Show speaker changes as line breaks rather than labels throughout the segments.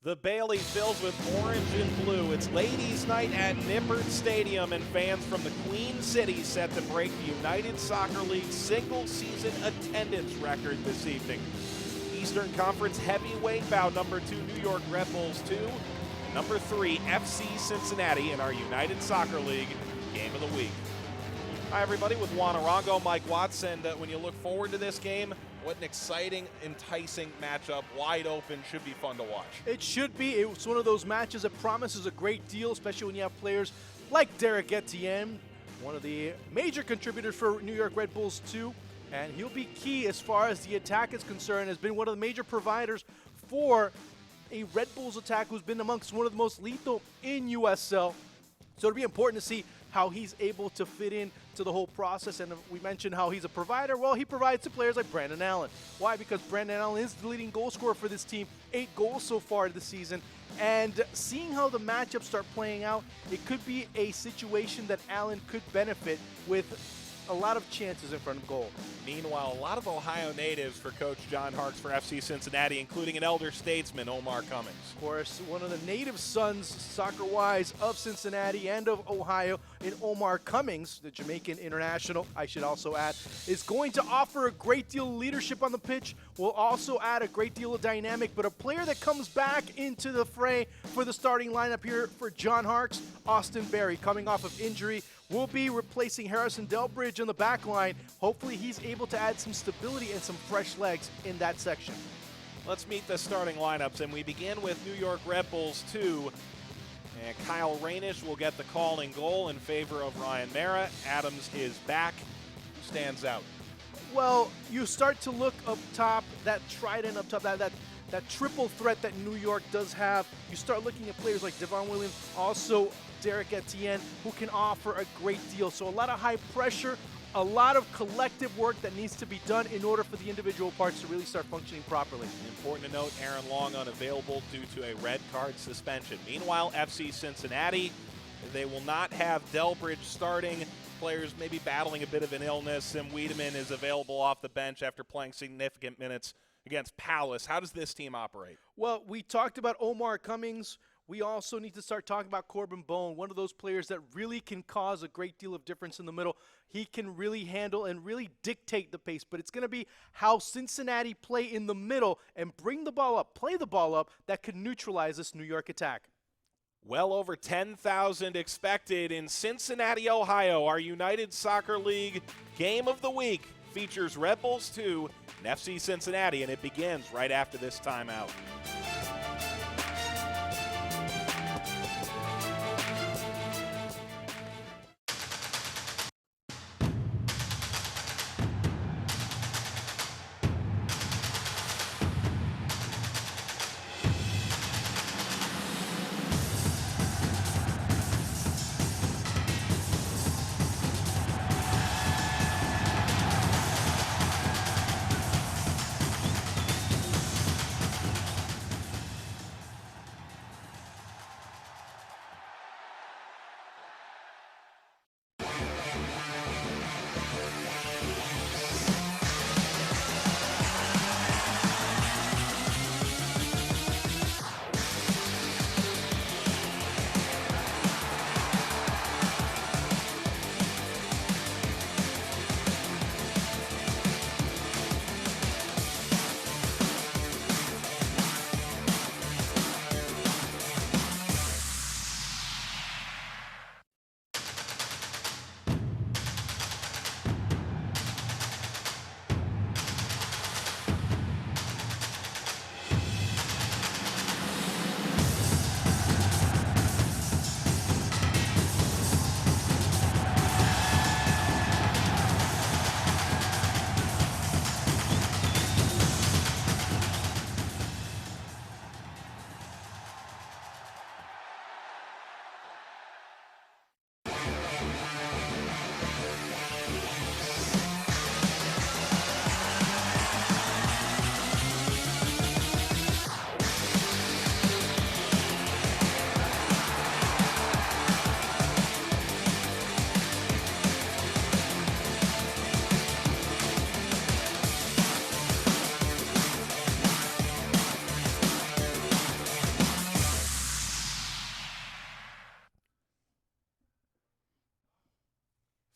The Bailey fills with orange and blue. It's ladies' night at Nippert Stadium, and fans from the Queen City set to break the United Soccer League single-season attendance record this evening. Eastern Conference heavyweight bout number 2 New York Red Bulls 2, and number 3 FC Cincinnati in our United Soccer League Game of the Week. Hi everybody, with Juan Arango, Mike Watts, and when you look forward to this game, what an exciting, enticing matchup, wide open, should be fun to watch.
It should be. It's one of those matches that promises a great deal, especially when you have players like Derek Etienne, one of the major contributors for New York Red Bulls 2, and he'll be key as far as the attack is concerned, has been one of the major providers for a Red Bulls attack who's been amongst one of the most lethal in USL. So it'll be important to see how he's able to fit in to the whole process. And we mentioned how he's a provider. Well, he provides to players like Brandon Allen. Why? Because Brandon Allen is the leading goal scorer for this team, 8 goals so far this season. And seeing how the matchups start playing out, it could be a situation that Allen could benefit with a lot of chances in front of goal.
Meanwhile, a lot of Ohio natives for Coach John Harkes for FC Cincinnati, including an elder statesman, Omar Cummings.
Of course, one of the native sons, soccer-wise, of Cincinnati and of Ohio, in Omar Cummings, the Jamaican international, I should also add, is going to offer a great deal of leadership on the pitch, will also add a great deal of dynamic, but a player that comes back into the fray for the starting lineup here for John Harkes, Austin Berry, coming off of injury, will be replacing Harrison Delbridge on the back line. Hopefully he's able to add some stability and some fresh legs in that section.
Let's meet the starting lineups, and we begin with New York Red Bulls 2. And Kyle Rainish will get the call in goal in favor of Ryan Mara. Adams is back. Who stands out?
Well, you start to look up top, that trident up top, that triple threat that New York does have. You start looking at players like Devon Williams, also Derek Etienne, who can offer a great deal. So a lot of high pressure, a lot of collective work that needs to be done in order for the individual parts to really start functioning properly.
Important to note, Aaron Long unavailable due to a red card suspension. Meanwhile, FC Cincinnati, they will not have Delbridge starting. Players maybe battling a bit of an illness, and Wiedemann is available off the bench after playing significant minutes against Palace. How does this team operate?
Well, we talked about Omar Cummings. We also need to start talking about Corbin Bone, one of those players that really can cause a great deal of difference in the middle. He can really handle and really dictate the pace, but it's going to be how Cincinnati play in the middle and bring the ball up, play the ball up, that could neutralize this New York attack.
Well over 10,000 expected in Cincinnati, Ohio. Our United Soccer League Game of the Week features Red Bulls 2 and FC Cincinnati, and it begins right after this timeout.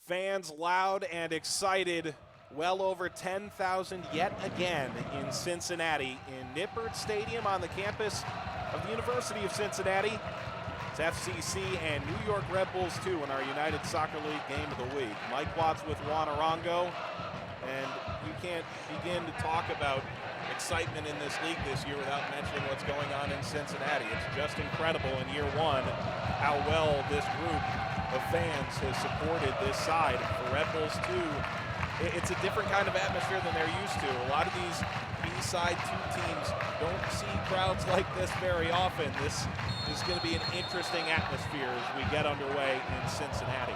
Fans loud and excited. Well over 10,000 yet again in Cincinnati in Nippert Stadium on the campus of the University of Cincinnati. It's FCC and New York Red Bulls 2 in our United Soccer League Game of the Week. Mike Watts with Juan Arango, and you can't begin to talk about excitement in this league this year without mentioning what's going on in Cincinnati. It's just incredible in year one how well this group of fans has supported this side. For Red Bulls 2, it's a different kind of atmosphere than they're used to. A lot of these B-side 2 teams don't see crowds like this very often. This is going to be an interesting atmosphere as we get underway in Cincinnati.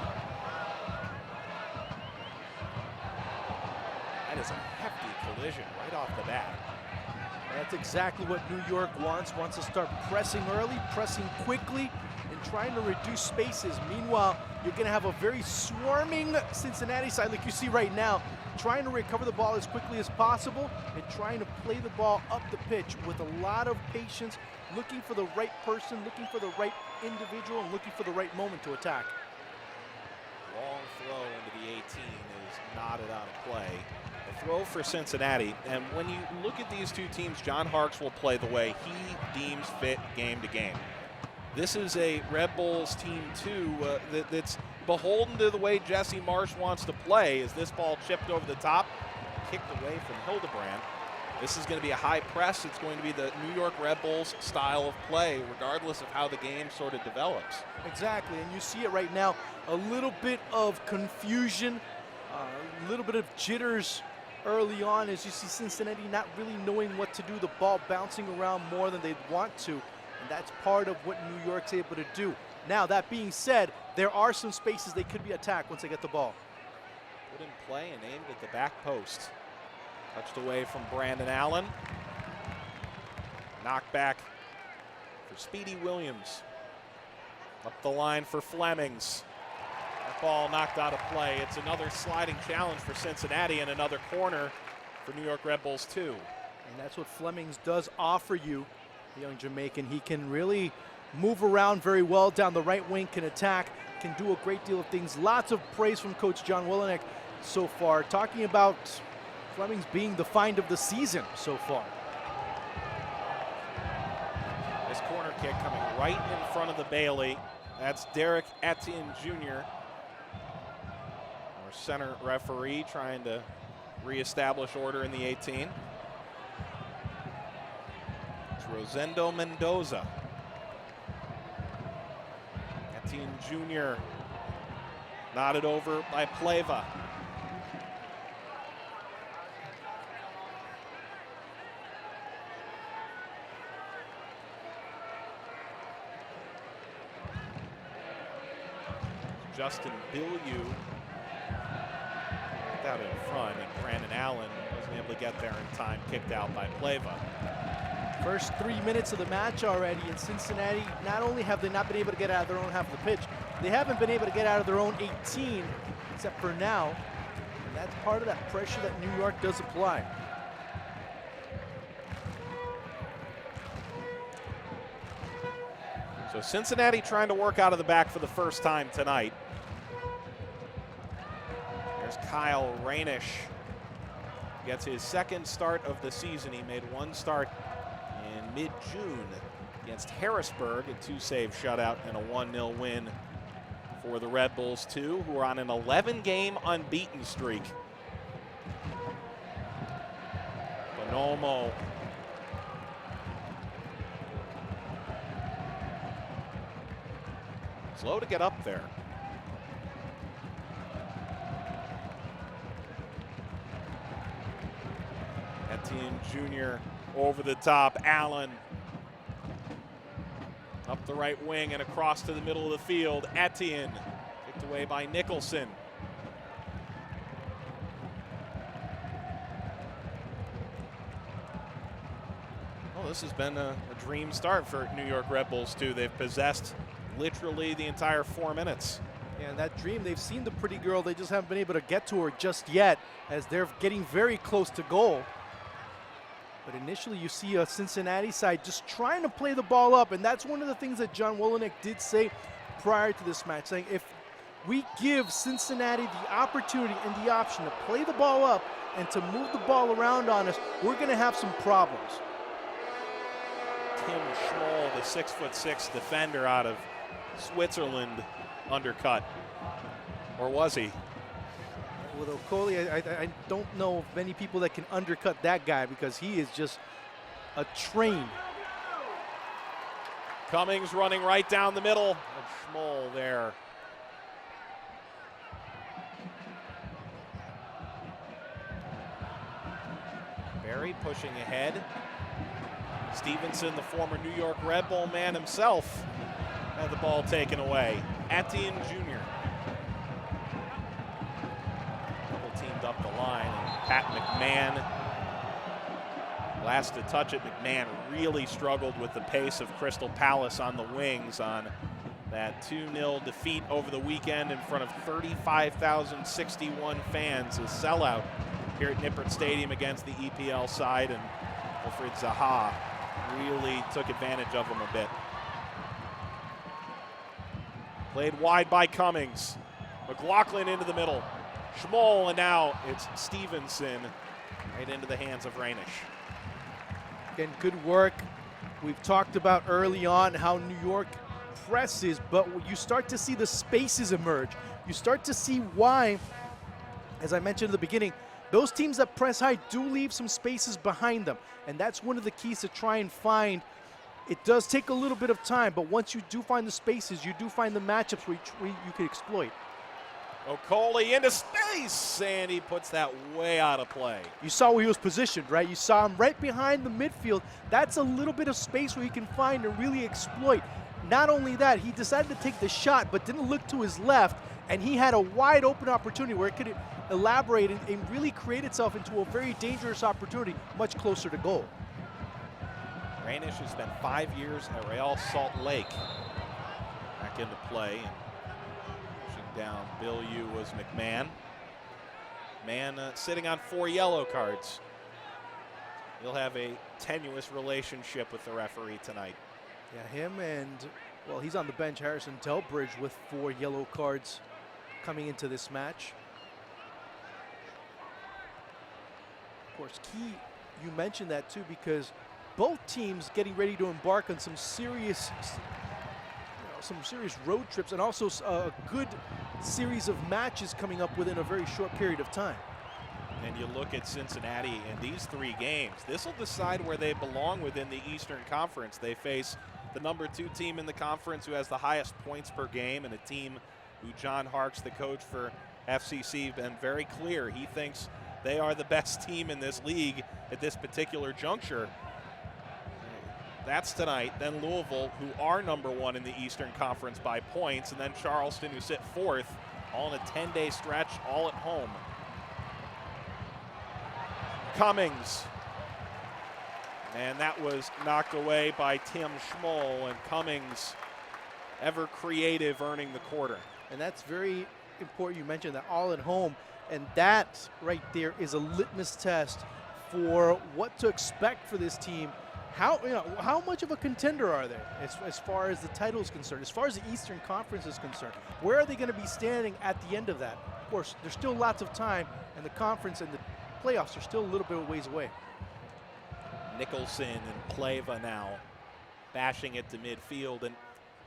That is a hefty collision right off the bat.
That's exactly what New York wants to start pressing early, pressing quickly, and trying to reduce spaces. Meanwhile, you're going to have a very swarming Cincinnati side like you see right now, trying to recover the ball as quickly as possible and trying to play the ball up the pitch with a lot of patience, looking for the right person, looking for the right individual, and looking for the right moment to attack.
Long throw into the 18 is knotted out of play. A throw for Cincinnati, and when you look at these two teams, John Harkes will play the way he deems fit game to game. This is a Red Bulls team too that's beholden to the way Jesse Marsch wants to play. As this ball chipped over the top, kicked away from Hildebrand. This is going to be a high press. It's going to be the New York Red Bulls style of play, regardless of how the game sort of develops.
Exactly, and you see it right now. A little bit of confusion, a little bit of jitters early on as you see Cincinnati not really knowing what to do, the ball bouncing around more than they'd want to, and that's part of what New York's able to do. Now, that being said, there are some spaces they could be attacked once they get the ball.
Put in play and aimed at the back post. Touched away from Brandon Allen. Knocked back for Speedy Williams. Up the line for Flemings. That ball knocked out of play. It's another sliding challenge for Cincinnati and another corner for New York Red Bulls 2.
And that's what Flemings does offer you, the young Jamaican. He can really move around very well down the right wing, can attack, can do a great deal of things. Lots of praise from Coach John Willenek so far, talking about Flemings being the find of the season so far.
This corner kick coming right in front of the Bailey. That's Derek Etienne Jr., our center referee, trying to reestablish order in the 18. It's Rosendo Mendoza. Etienne Jr. nodded over by Pleva. Justin Bilyeu out in front, and Brandon Allen wasn't able to get there in time, kicked out by Pleva.
First 3 minutes of the match already in Cincinnati. Not only have they not been able to get out of their own half of the pitch, they haven't been able to get out of their own 18, except for now. And that's part of that pressure that New York does apply.
So Cincinnati trying to work out of the back for the first time tonight. There's Kyle Rainish. Gets his second start of the season. He made one start in mid-June against Harrisburg, a 2-save shutout and a 1-0 win for the Red Bulls 2, who are on an 11-game unbeaten streak. Bonomo. Slow to get up there. Etienne Jr. over the top. Allen up the right wing and across to the middle of the field. Etienne kicked away by Nicholson. Well, this has been a dream start for New York Red Bulls too. They've possessed literally the entire 4 minutes.
Yeah, and that dream, they've seen the pretty girl, they just haven't been able to get to her just yet as they're getting very close to goal. But initially you see a Cincinnati side just trying to play the ball up, and that's one of the things that John Willenek did say prior to this match, saying if we give Cincinnati the opportunity and the option to play the ball up and to move the ball around on us, we're going to have some problems.
Tim Schmoll, the 6'6" defender out of Switzerland, undercut. Or was he?
With Okoli, I don't know of many people that can undercut that guy because he is just a train.
Cummings running right down the middle. And Schmoll there. Barry pushing ahead. Stevenson, the former New York Red Bull man himself, had the ball taken away. Etienne Jr. Double teamed up the line. And Pat McMahon, last to touch it, McMahon really struggled with the pace of Crystal Palace on the wings on that 2-0 defeat over the weekend in front of 35,061 fans. A sellout here at Nippert Stadium against the EPL side, and Wilfried Zaha really took advantage of him a bit. Played wide by Cummings. McLaughlin into the middle. Schmoll, and now it's Stevenson right into the hands of Rainish.
Again, good work. We've talked about early on how New York presses, but you start to see the spaces emerge. You start to see why, as I mentioned at the beginning, those teams that press high do leave some spaces behind them, and that's one of the keys to try and find. It does take a little bit of time, but once you do find the spaces, you do find the matchups where you can exploit.
Okoli into space, and he puts that way out of play.
You saw where he was positioned, right? You saw him right behind the midfield. That's a little bit of space where you can find and really exploit. Not only that, he decided to take the shot, but didn't look to his left, and he had a wide open opportunity where it could elaborate and really create itself into a very dangerous opportunity much closer to goal.
Rainish has spent 5 years at Real Salt Lake. Back into play. And pushing down Bill Yu was McMahon. Sitting on 4 yellow cards. He'll have a tenuous relationship with the referee tonight.
Yeah, him and, well, he's on the bench, Harrison Delbridge, with 4 yellow cards coming into this match. Of course, key, you mentioned that too, because both teams getting ready to embark on some serious road trips, and also a good series of matches coming up within a very short period of time.
And you look at Cincinnati in these 3 games, this will decide where they belong within the Eastern Conference. They face the number 2 team in the conference who has the highest points per game, and a team who John Harkes, the coach for FCC, been very clear. He thinks they are the best team in this league at this particular juncture. That's tonight. Then Louisville, who are number 1 in the Eastern Conference by points, and then Charleston, who sit 4th, all in a 10-day stretch, all at home. Cummings. And that was knocked away by Tim Schmoll, and Cummings, ever creative, earning the quarter.
And that's very important. You mentioned that all at home, and that right there is a litmus test for what to expect for this team. How much of a contender are they as far as the title is concerned, as far as the Eastern Conference is concerned? Where are they going to be standing at the end of that? Of course, there's still lots of time, and the conference and the playoffs are still a little bit of ways away.
Nicholson and Pleva now bashing it to midfield, and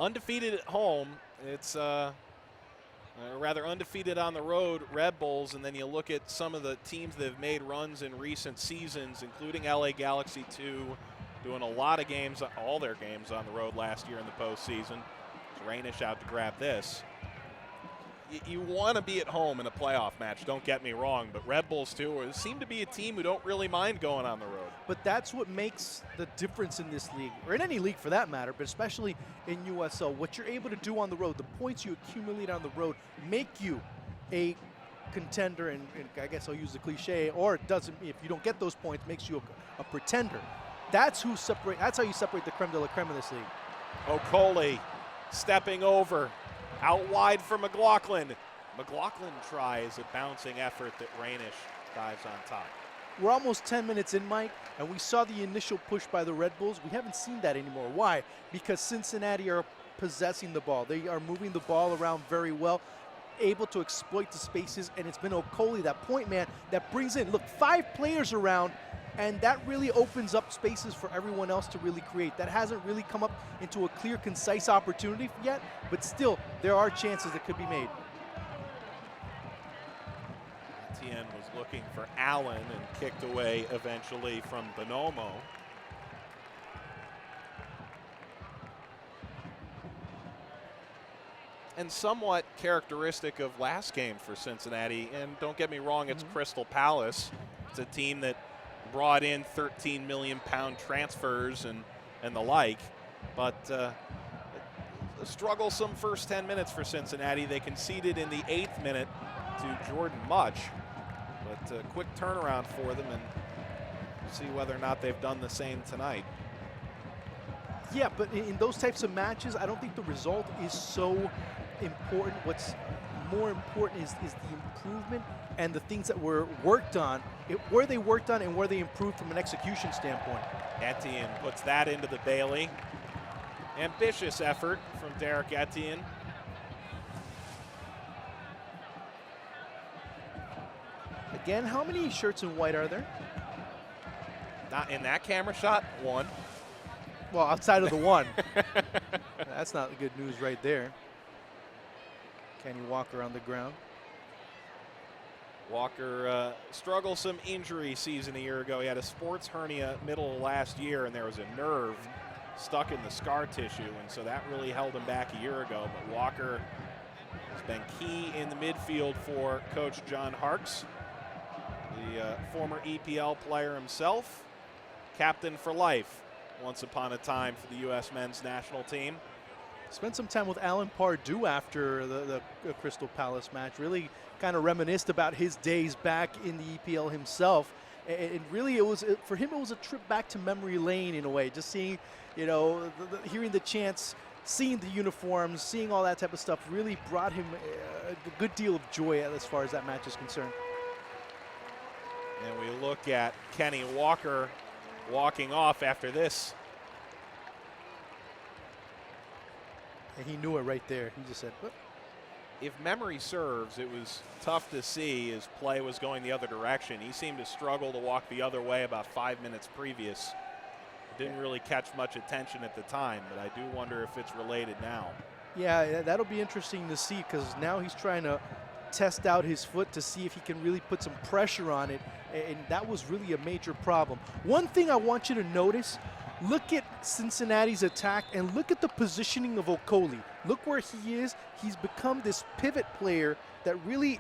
undefeated at home. It's rather undefeated on the road, Red Bulls, and then you look at some of the teams that have made runs in recent seasons, including LA Galaxy 2, doing a lot of games, all their games on the road last year in the postseason. Rainish out to grab this. You want to be at home in a playoff match, don't get me wrong, but Red Bulls too seem to be a team who don't really mind going on the road.
But that's what makes the difference in this league, or in any league for that matter, but especially in USL. What you're able to do on the road, the points you accumulate on the road, make you a contender, and I guess I'll use the cliche, or it doesn't, if you don't get those points, makes you a pretender. That's how you separate the creme de la creme in this league.
Okoli stepping over. Out wide for McLaughlin. McLaughlin tries a bouncing effort that Rainish dives on top.
We're almost 10 minutes in, Mike, and we saw the initial push by the Red Bulls. We haven't seen that anymore. Why? Because Cincinnati are possessing the ball. They are moving the ball around very well. able to exploit the spaces, and it's been Okoli, that point man, that brings in, look, 5 players around, and that really opens up spaces for everyone else to really create. That hasn't really come up into a clear, concise opportunity yet, but still, there are chances that could be made.
Etienne was looking for Allen and kicked away eventually from Bonomo. And somewhat characteristic of last game for Cincinnati, and don't get me wrong, it's Crystal Palace. It's a team that brought in 13 million pound transfers and the like, but a strugglesome first 10 minutes for Cincinnati. They conceded in the 8th minute to Jordan Much, but a quick turnaround for them, and see whether or not they've done the same tonight.
Yeah, but in those types of matches, I don't think the result is so important. What's more important is the improvement and the things that were worked on, where they worked on and where they improved from an execution standpoint.
Etienne puts that into the Bailey. Ambitious effort from Derek Etienne.
Again, how many shirts in white are there?
Not in that camera shot, 1.
Well, outside of the 1. That's not good news right there. Kenny Walker on the ground.
Walker struggled some injury season a year ago. He had a sports hernia middle of last year, and there was a nerve stuck in the scar tissue, and so that really held him back a year ago. But Walker has been key in the midfield for Coach John Harkes, the former EPL player himself, captain for life once upon a time for the U.S. men's national team.
Spent some time with Alan Pardue after the Crystal Palace match. Really kind of reminisced about his days back in the EPL himself. And really, for him, it was a trip back to memory lane in a way. Just seeing, you know, hearing the chants, seeing the uniforms, seeing all that type of stuff really brought him a good deal of joy as far as that match is concerned.
And we look at Kenny Walker walking off after this.
And he knew it right there. He just said, "What?"
If memory serves, it was tough to see his play was going the other direction. He seemed to struggle to walk the other way about 5 minutes previous. Didn't really catch much attention at the time, but I do wonder if it's related now.
Yeah, that'll be interesting to see, because now he's trying to test out his foot to see if he can really put some pressure on it, and that was really a major problem. One thing I want you to notice, look at Cincinnati's attack and look at the positioning of Okoli. Look where he is. He's become this pivot player that really,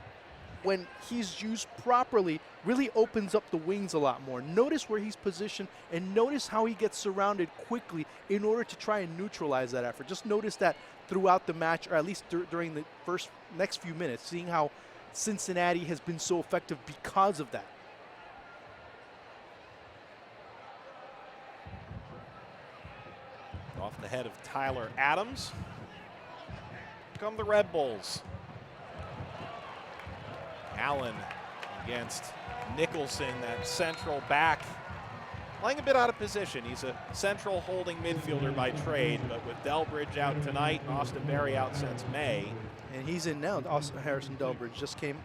when he's used properly, really opens up the wings a lot more. Notice where he's positioned and notice how he gets surrounded quickly in order to try and neutralize that effort. Just notice that throughout the match, or at least during the next few minutes, seeing how Cincinnati has been so effective because of that.
Off the head of Tyler Adams come the Red Bulls. Allen against Nicholson, that central back, playing a bit out of position. He's a central holding midfielder by trade, but with Delbridge out tonight, Austin Berry out since May.
And he's in now. Harrison Delbridge just came.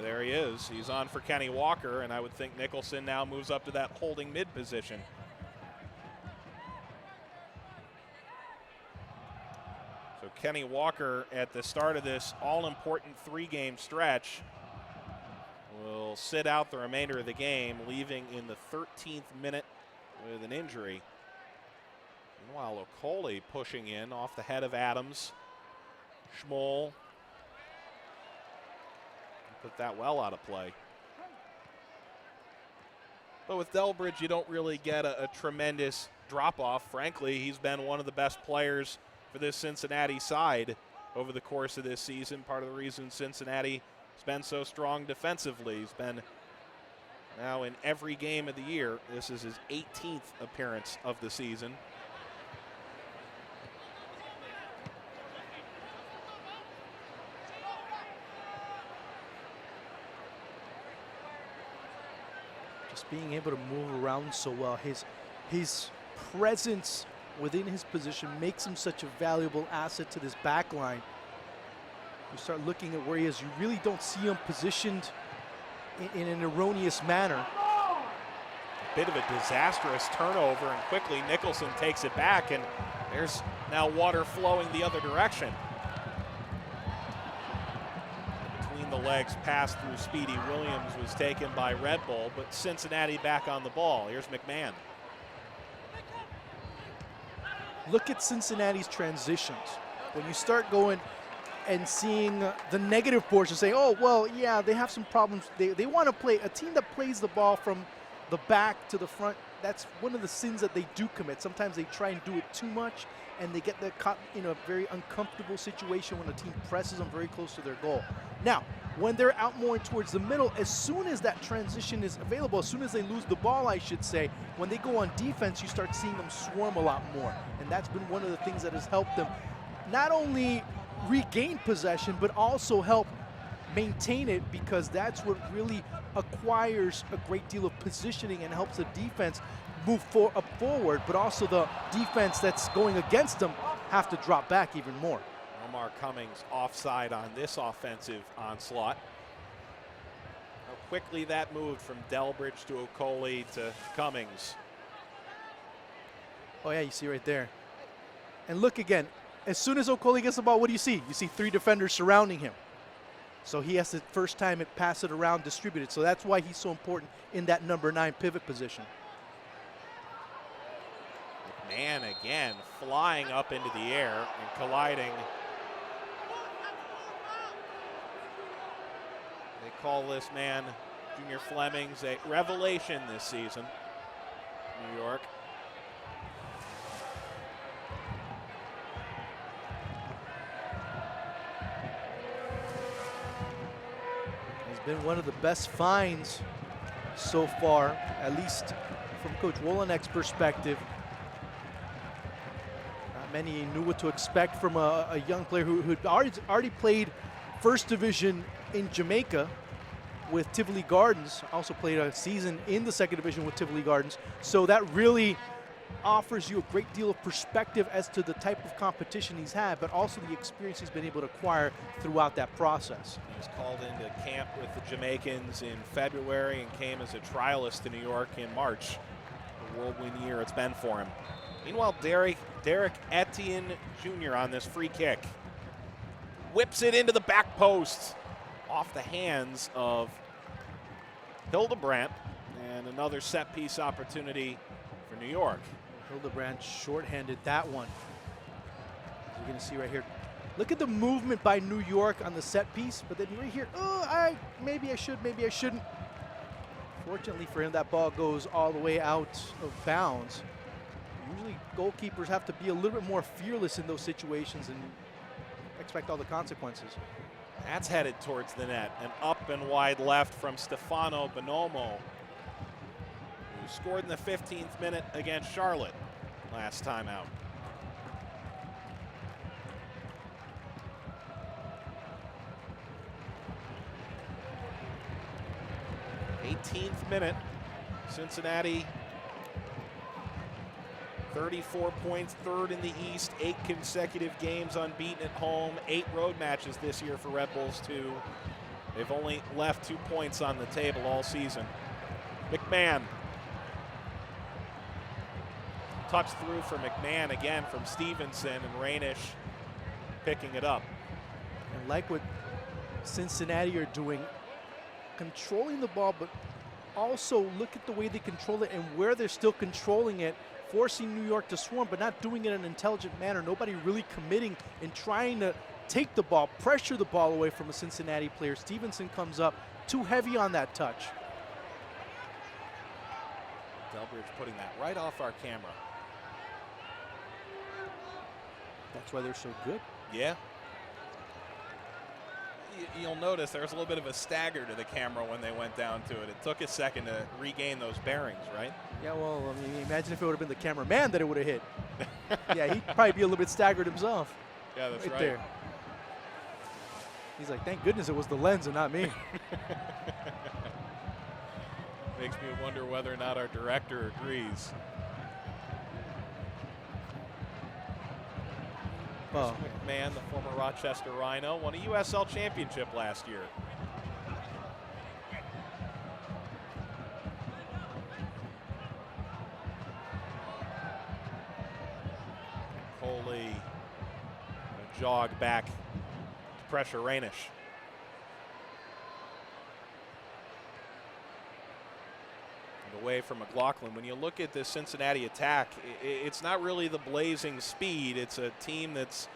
There he is. He's on for Kenny Walker, and I would think Nicholson now moves up to that holding mid position. So Kenny Walker at the start of this all-important 3-game stretch will sit out the remainder of the game, leaving in the 13th minute with an injury. Meanwhile, Okoli pushing in off the head of Adams. Schmoll put that well out of play. But with Delbridge, you don't really get a tremendous drop-off. Frankly, he's been one of the best players for this Cincinnati side over the course of this season. Part of the reason Cincinnati has been so strong defensively. He's been now in every game of the year. This is his 18th appearance of the season.
Just being able to move around so well. His presence within his position makes him such a valuable asset to this back line. you start looking at where he is, you really don't see him positioned in an erroneous manner.
Bit of a disastrous turnover, and quickly Nicholson takes it back, and there's now water flowing the other direction. Between the legs pass through Speedy Williams was taken by Red Bull, but Cincinnati back on the ball. Here's McMahon.
Look at Cincinnati's transitions. When you start going and seeing the negative portion, saying, oh, well, yeah, they have some problems. They want to play a team that plays the ball from the back to the front. That's one of the sins that they do commit. Sometimes they try and do it too much, and they get caught in a very uncomfortable situation when the team presses them very close to their goal. Now, when they're out more towards the middle, as soon as that transition is available, as soon as they lose the ball, I should say, when they go on defense, you start seeing them swarm a lot more. And that's been one of the things that has helped them not only regain possession, but also help maintain it, because that's what really acquires a great deal of positioning and helps the defense move forward, but also the defense that's going against them have to drop back even more.
Omar Cummings offside on this offensive onslaught. How quickly that moved from Delbridge to Okoli to Cummings.
Oh yeah, you see right there. And look again, as soon as Okoli gets the ball, what do you see? You see 3 defenders surrounding him. So he has to first time it pass it around, distribute it. So that's why he's so important in that number 9 pivot position.
McMahon again flying up into the air and colliding. They call this man, Junior Fleming's, a revelation this season. New York.
Been one of the best finds so far, at least from Coach Wolanek's perspective. Not many knew what to expect from a young player who'd already played first division in Jamaica with Tivoli Gardens, also played a season in the second division with Tivoli Gardens. So that really offers you a great deal of perspective as to the type of competition he's had, but also the experience he's been able to acquire throughout that process.
He was called into camp with the Jamaicans in February and came as a trialist to New York in March. A whirlwind year it's been for him. Meanwhile, Derek Etienne Jr. on this free kick. Whips it into the back post off the hands of Hildebrandt, and another set-piece opportunity for New York.
Hildebrandt shorthanded that one. As you're going to see right here. Look at the movement by New York on the set piece, but then right here, oh, maybe I should, maybe I shouldn't. Fortunately for him, that ball goes all the way out of bounds. Usually goalkeepers have to be a little bit more fearless in those situations and expect all the consequences.
That's headed towards the net. An up and wide left from Stefano Bonomo, who scored in the 15th minute against Charlotte last time out. 18th minute, Cincinnati 34 points, third in the East, 8 consecutive games unbeaten at home, 8 road matches this year for Red Bulls too. They've only left 2 points on the table all season. McMahon. Touch through for McMahon again from Stevenson, and Rainish picking it up.
And like what Cincinnati are doing, controlling the ball, but also look at the way they control it and where they're still controlling it, forcing New York to swarm, but not doing it in an intelligent manner. Nobody really committing and trying to take the ball, pressure the ball away from a Cincinnati player. Stevenson comes up too heavy on that touch.
Delbridge putting that right off our camera.
That's why they're so good.
Yeah. You'll notice there's a little bit of a stagger to the camera when they went down to it. It took a second to regain those bearings, right?
Yeah, well, I mean, imagine if it would have been the cameraman that it would have hit. Yeah, he'd probably be a little bit staggered himself.
Yeah, that's right.
There. He's like, thank goodness it was the lens and not me.
Makes me wonder whether or not our director agrees.
Oh.
McMahon, the former Rochester Rhino, won a USL championship last year. Coley jog back to pressure Rainish. And away from McLaughlin. When you look at this Cincinnati attack, it's not really the blazing speed. It's a team that's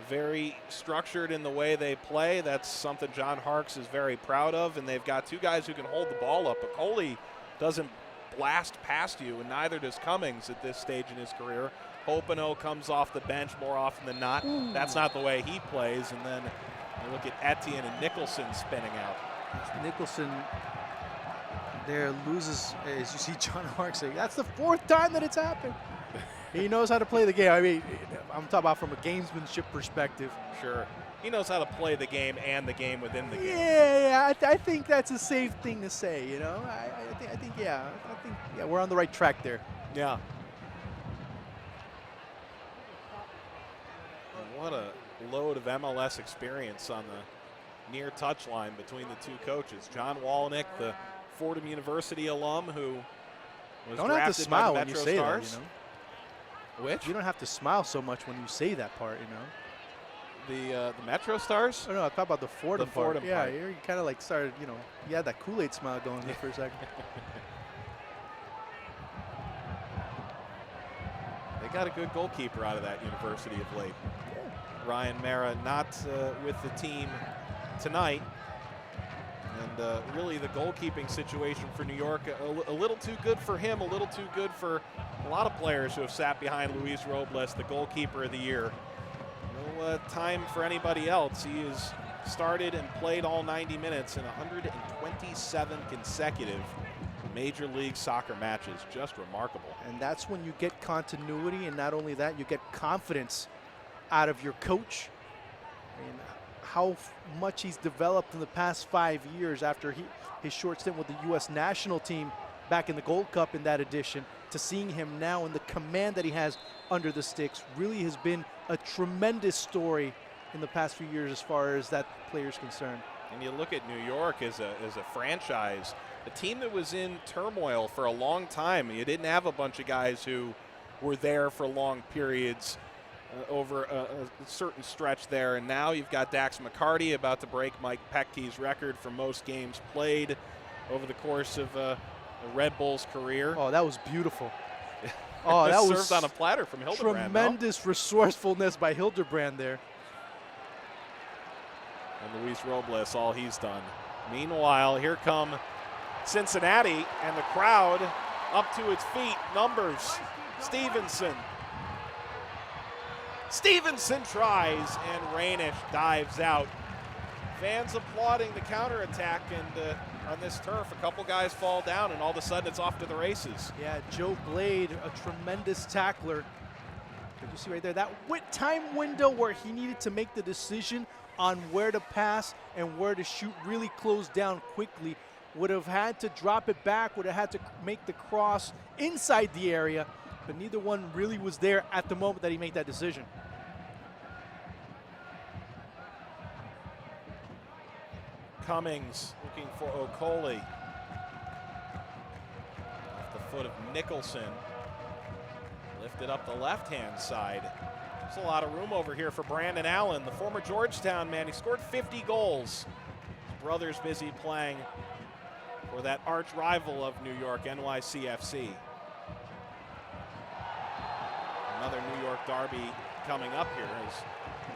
very structured in the way they play. That's something John Harkes is very proud of, and they've got two guys who can hold the ball up. But Coley doesn't blast past you, and neither does Cummings at this stage in his career. Hopino comes off the bench more often than not. That's not the way he plays. And then you look at Etienne and Nicholson spinning out.
Nicholson there loses, as you see John Harkes say, that's the 4th time that it's happened. He knows how to play the game. I mean, I'm talking about from a gamesmanship perspective.
Sure. He knows how to play the game and the game within the game.
Yeah, I think that's a safe thing to say, you know. I think, yeah, we're on the right track there.
Yeah. What a load of MLS experience on the near touchline between the two coaches. John Walnick, the Fordham University alum who was
Don't have to
drafted by
smile
the
when you
Metro
say
Stars.
that, you know.
Which?
You don't have to smile so much when you say that part, you know.
The Metro Stars?
Oh, no, I thought about the Fordham part.
Fordham
yeah,
part.
you kind of like started, you know, you had that Kool-Aid smile going there for a second.
They got a good goalkeeper out of that university of late. Ryan Mara not with the team tonight. And really the goalkeeping situation for New York, a little too good for him, a little too good for a lot of players who have sat behind Luis Robles, the goalkeeper of the year. No time for anybody else. He has started and played all 90 minutes in 127 consecutive Major League Soccer matches. Just remarkable.
And that's when you get continuity, and not only that, you get confidence out of your coach. I mean, how much he's developed in the past 5 years after his short stint with the U.S. national team back in the Gold Cup in that edition, to seeing him now and the command that he has under the sticks really has been a tremendous story in the past few years as far as that player is concerned.
And you look at New York as a franchise, a team that was in turmoil for a long time. You didn't have a bunch of guys who were there for long periods over a certain stretch there, and now you've got Dax McCarty about to break Mike Petke's record for most games played over the course of the Red Bulls career.
Oh, that was beautiful. Oh, that was
served on a platter from Hildebrand.
Tremendous resourcefulness by Hildebrand there.
And Luis Robles, all he's done. Meanwhile, here come Cincinnati, and the crowd up to its feet. Numbers, Stevenson. Stevenson tries, and Rainish dives out. Fans applauding the counterattack, and on this turf, a couple guys fall down, and all of a sudden it's off to the races.
Yeah, Joe Blade, a tremendous tackler. Did you see right there that time window where he needed to make the decision on where to pass and where to shoot, really closed down quickly? Would have had to drop it back, would have had to make the cross inside the area, but neither one really was there at the moment that he made that decision.
Cummings looking for Okoli. Off the foot of Nicholson. Lifted up the left-hand side. There's a lot of room over here for Brandon Allen, the former Georgetown man. He scored 50 goals. His brother's busy playing for that arch rival of New York, NYCFC. Another New York derby coming up here as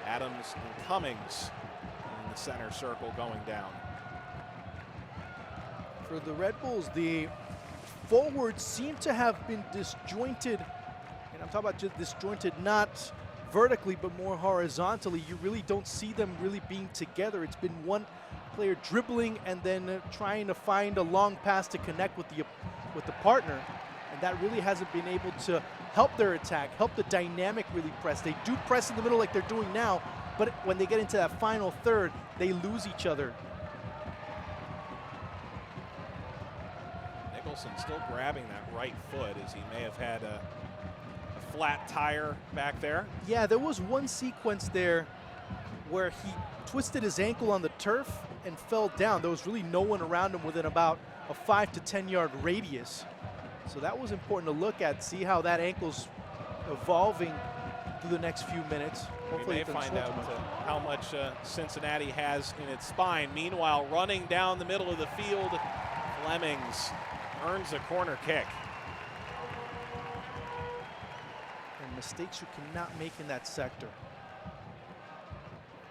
Adams and Cummings in the center circle going down.
For the Red Bulls, the forwards seem to have been disjointed, and I'm talking about just disjointed not vertically but more horizontally. You really don't see them really being together. It's been one player dribbling and then trying to find a long pass to connect with the partner, and that really hasn't been able to help their attack, help the dynamic really press. They do press in the middle like they're doing now, but when they get into that final third, they lose each other.
Nicholson still grabbing that right foot as he may have had a flat tire back there.
Yeah, there was one sequence there where he twisted his ankle on the turf and fell down. There was really no one around him within about a 5 to 10 yard radius. So that was important to look at, see how that ankle's evolving through the next few minutes. Hopefully
we may find out how much Cincinnati has in its spine. Meanwhile, running down the middle of the field, Flemings earns a corner kick.
And mistakes you cannot make in that sector.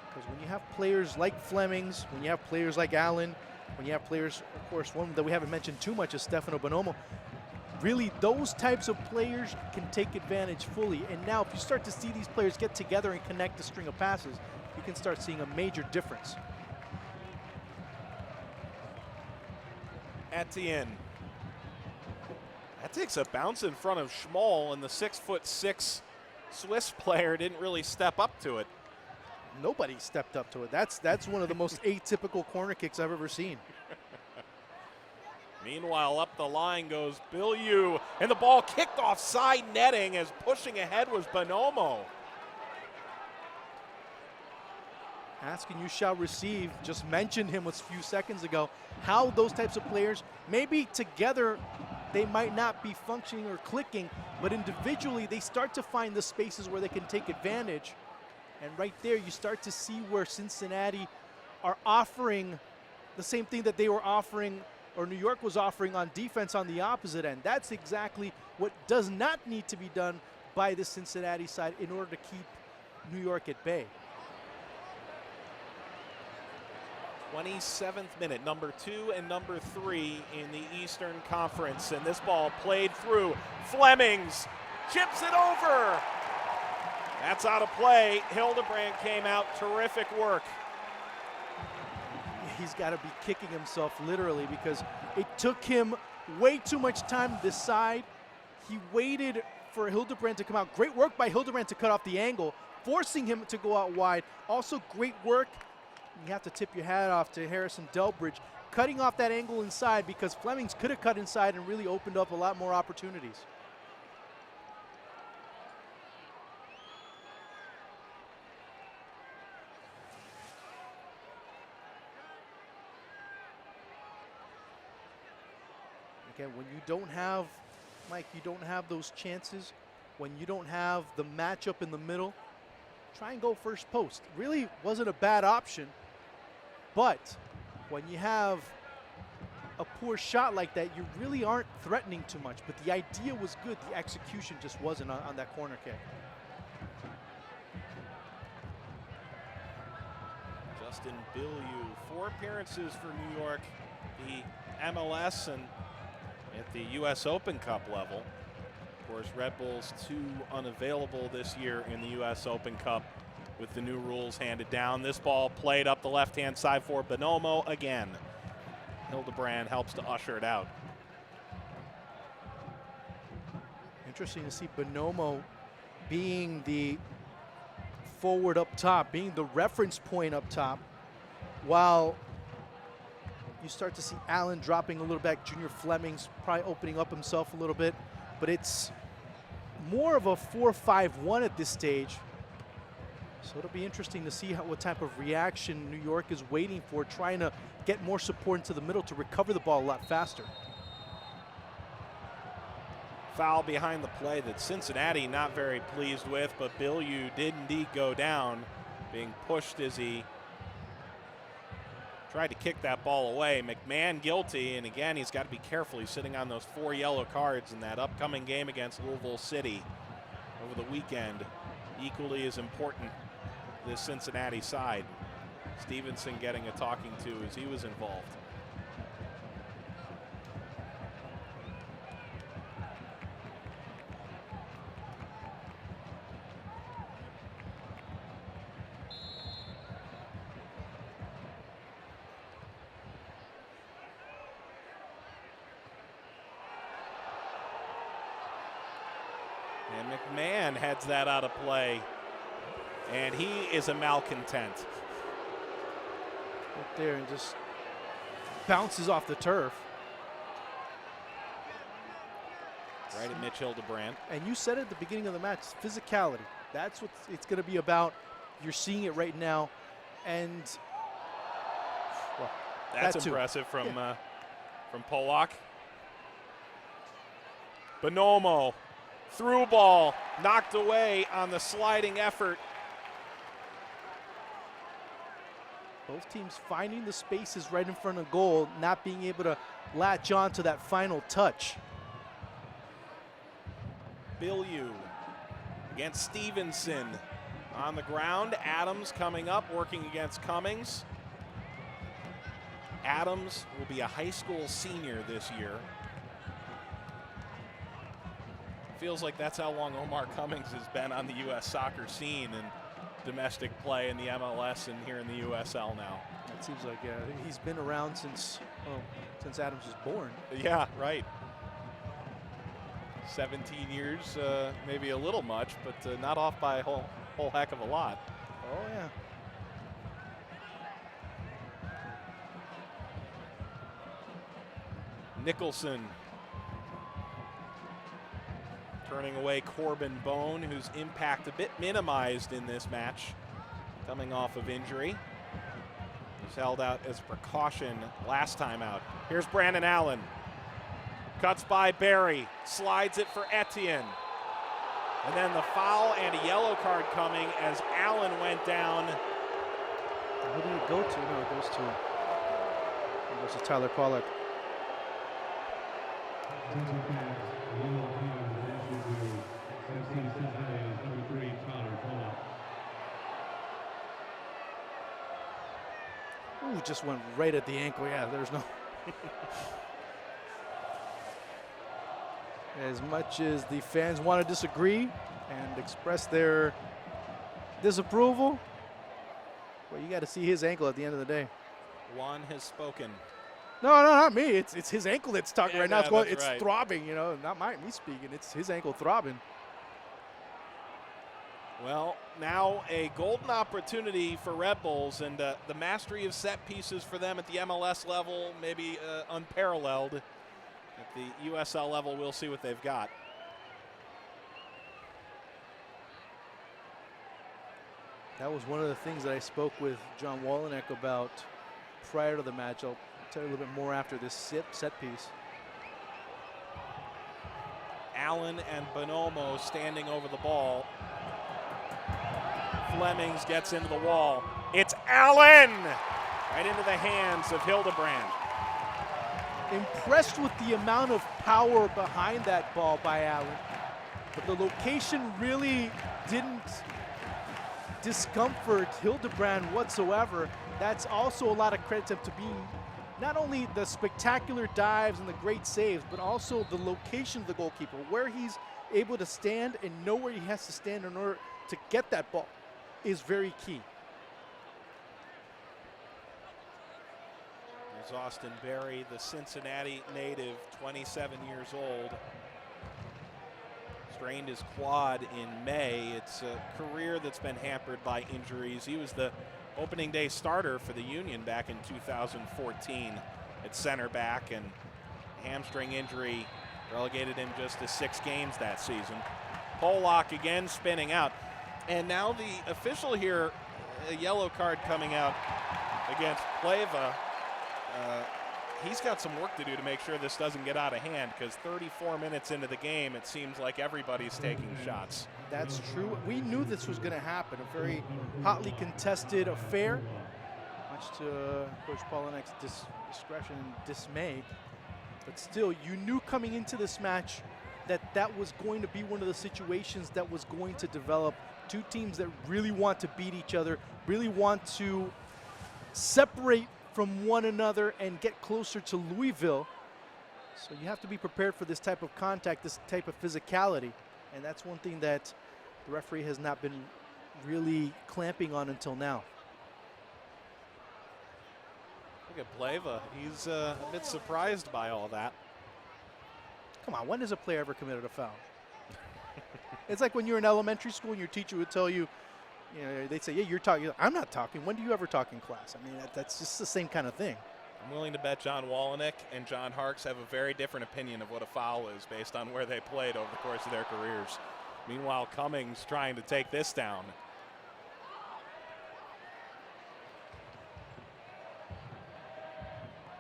Because when you have players like Flemings, when you have players like Allen, when you have players, of course, one that we haven't mentioned too much is Stefano Bonomo. Really, those types of players can take advantage fully. And now if you start to see these players get together and connect a string of passes, you can start seeing a major difference.
Etienne. That takes a bounce in front of Schmoll, and the 6'6" Swiss player didn't really step up to it.
Nobody stepped up to it. That's one of the most atypical corner kicks I've ever seen.
Meanwhile, up the line goes Bilyeu, and the ball kicked off side netting as pushing ahead was Bonomo.
Ask and you shall receive. Just mentioned him a few seconds ago. How those types of players, maybe together they might not be functioning or clicking, but individually they start to find the spaces where they can take advantage. And right there you start to see where Cincinnati are offering the same thing that they were offering, or New York was offering on defense on the opposite end. That's exactly what does not need to be done by the Cincinnati side in order to keep New York at bay.
27th minute, number 2 and number 3 in the Eastern Conference, and this ball played through. Flemings chips it over. That's out of play. Hildebrand came out. Terrific work.
He's got to be kicking himself literally because it took him way too much time to decide. He waited for Hildebrand to come out. Great work by Hildebrand to cut off the angle, forcing him to go out wide. Also great work. You have to tip your hat off to Harrison Delbridge, cutting off that angle inside, because Flemings could have cut inside and really opened up a lot more opportunities. Again, when you don't have, Mike, you don't have those chances, when you don't have the matchup in the middle, try and go first post. Really wasn't a bad option, but when you have a poor shot like that, you really aren't threatening too much. But the idea was good, the execution just wasn't on that corner kick.
Justin Bilyeu, 4 appearances for New York, the MLS and at the U.S. Open Cup level. Of course, Red Bulls 2 unavailable this year in the U.S. Open Cup with the new rules handed down. This ball played up the left-hand side for Bonomo again. Hildebrand helps to usher it out.
Interesting to see Bonomo being the forward up top, being the reference point up top, while you start to see Allen dropping a little back, Junior Flemings probably opening up himself a little bit, but it's more of a 4-5-1 at this stage. So it'll be interesting to see what type of reaction New York is waiting for, trying to get more support into the middle to recover the ball a lot faster.
Foul behind the play that Cincinnati not very pleased with, but Bilyeu did indeed go down, being pushed as he tried to kick that ball away. McMahon guilty, and again, he's got to be careful. He's sitting on those 4 yellow cards in that upcoming game against Louisville City over the weekend. Equally as important, this Cincinnati side. Stevenson getting a talking to as he was involved. And McMahon heads that out of play. And he is a malcontent.
Right there, and just bounces off the turf.
Right at Mitch Hildebrand.
And you said at the beginning of the match, physicality. That's what it's going to be about. You're seeing it right now. And, well,
that's impressive from Polak. Bonomo, through ball, knocked away on the sliding effort.
Both teams finding the spaces right in front of goal, not being able to latch on to that final touch.
Bilyeu against Stevenson on the ground. Adams coming up, working against Cummings. Adams will be a high school senior this year. Feels like that's how long Omar Cummings has been on the U.S. soccer scene and domestic play in the MLS and here in the USL now.
It seems like he's been around since Adams was born.
Yeah, right. 17 years, maybe a little much, but not off by a whole heck of a lot.
Oh, yeah.
Nicholson turning away Corbin Bone, whose impact a bit minimized in this match, coming off of injury. He's held out as precaution last time out. Here's Brandon Allen. Cuts by Barry, slides it for Etienne. And then the foul and a yellow card coming as Allen went down.
Who did it go to? No, it goes to Tyler Polak. Ooh, just went right at the ankle. Yeah, there's no. As much as the fans want to disagree and express their disapproval, well, you got to see his ankle at the end of the day.
Juan has spoken.
No, not me. It's his ankle that's talking right now. It's
right.
Throbbing, you know, not me speaking. It's his ankle throbbing.
Well, now a golden opportunity for Red Bulls, and the mastery of set pieces for them at the MLS level, maybe unparalleled. At the USL level, we'll see what they've got.
That was one of the things that I spoke with John Walenek about prior to the match. I'll tell you a little bit more after this set piece.
Allen and Bonomo standing over the ball. Flemings gets into the wall. It's Allen! Right into the hands of Hildebrand.
Impressed with the amount of power behind that ball by Allen. But the location really didn't discomfort Hildebrand whatsoever. That's also a lot of credit to him to being not only the spectacular dives and the great saves, but also the location of the goalkeeper, where he's able to stand and know where he has to stand in order to get that ball is very key.
There's Austin Berry, the Cincinnati native, 27 years old. Strained his quad in May. It's a career that's been hampered by injuries. He was the opening day starter for the Union back in 2014 at center back, and hamstring injury relegated him just to 6 games that season. Polak again spinning out. And now the official here, a yellow card coming out against Pleva. He's got some work to do to make sure this doesn't get out of hand, because 34 minutes into the game, it seems like everybody's taking shots.
That's true. We knew this was going to happen. A very hotly contested affair, much to Coach Polanek's discretion and dismay. But still, you knew coming into this match that that was going to be one of the situations that was going to develop. Two teams that really want to beat each other, really want to separate from one another and get closer to Louisville. So you have to be prepared for this type of contact, this type of physicality. And that's one thing that the referee has not been really clamping on until now.
Look at Pleva. He's a bit surprised by all that.
Come on, when has a player ever committed a foul? It's like when you're in elementary school and your teacher would tell you, you know, they'd say, yeah, you're talking. I'm not talking. When do you ever talk in class? I mean, that's just the same kind of thing.
I'm willing to bet John Wallenick and John Harkes have a very different opinion of what a foul is based on where they played over the course of their careers. Meanwhile, Cummings trying to take this down.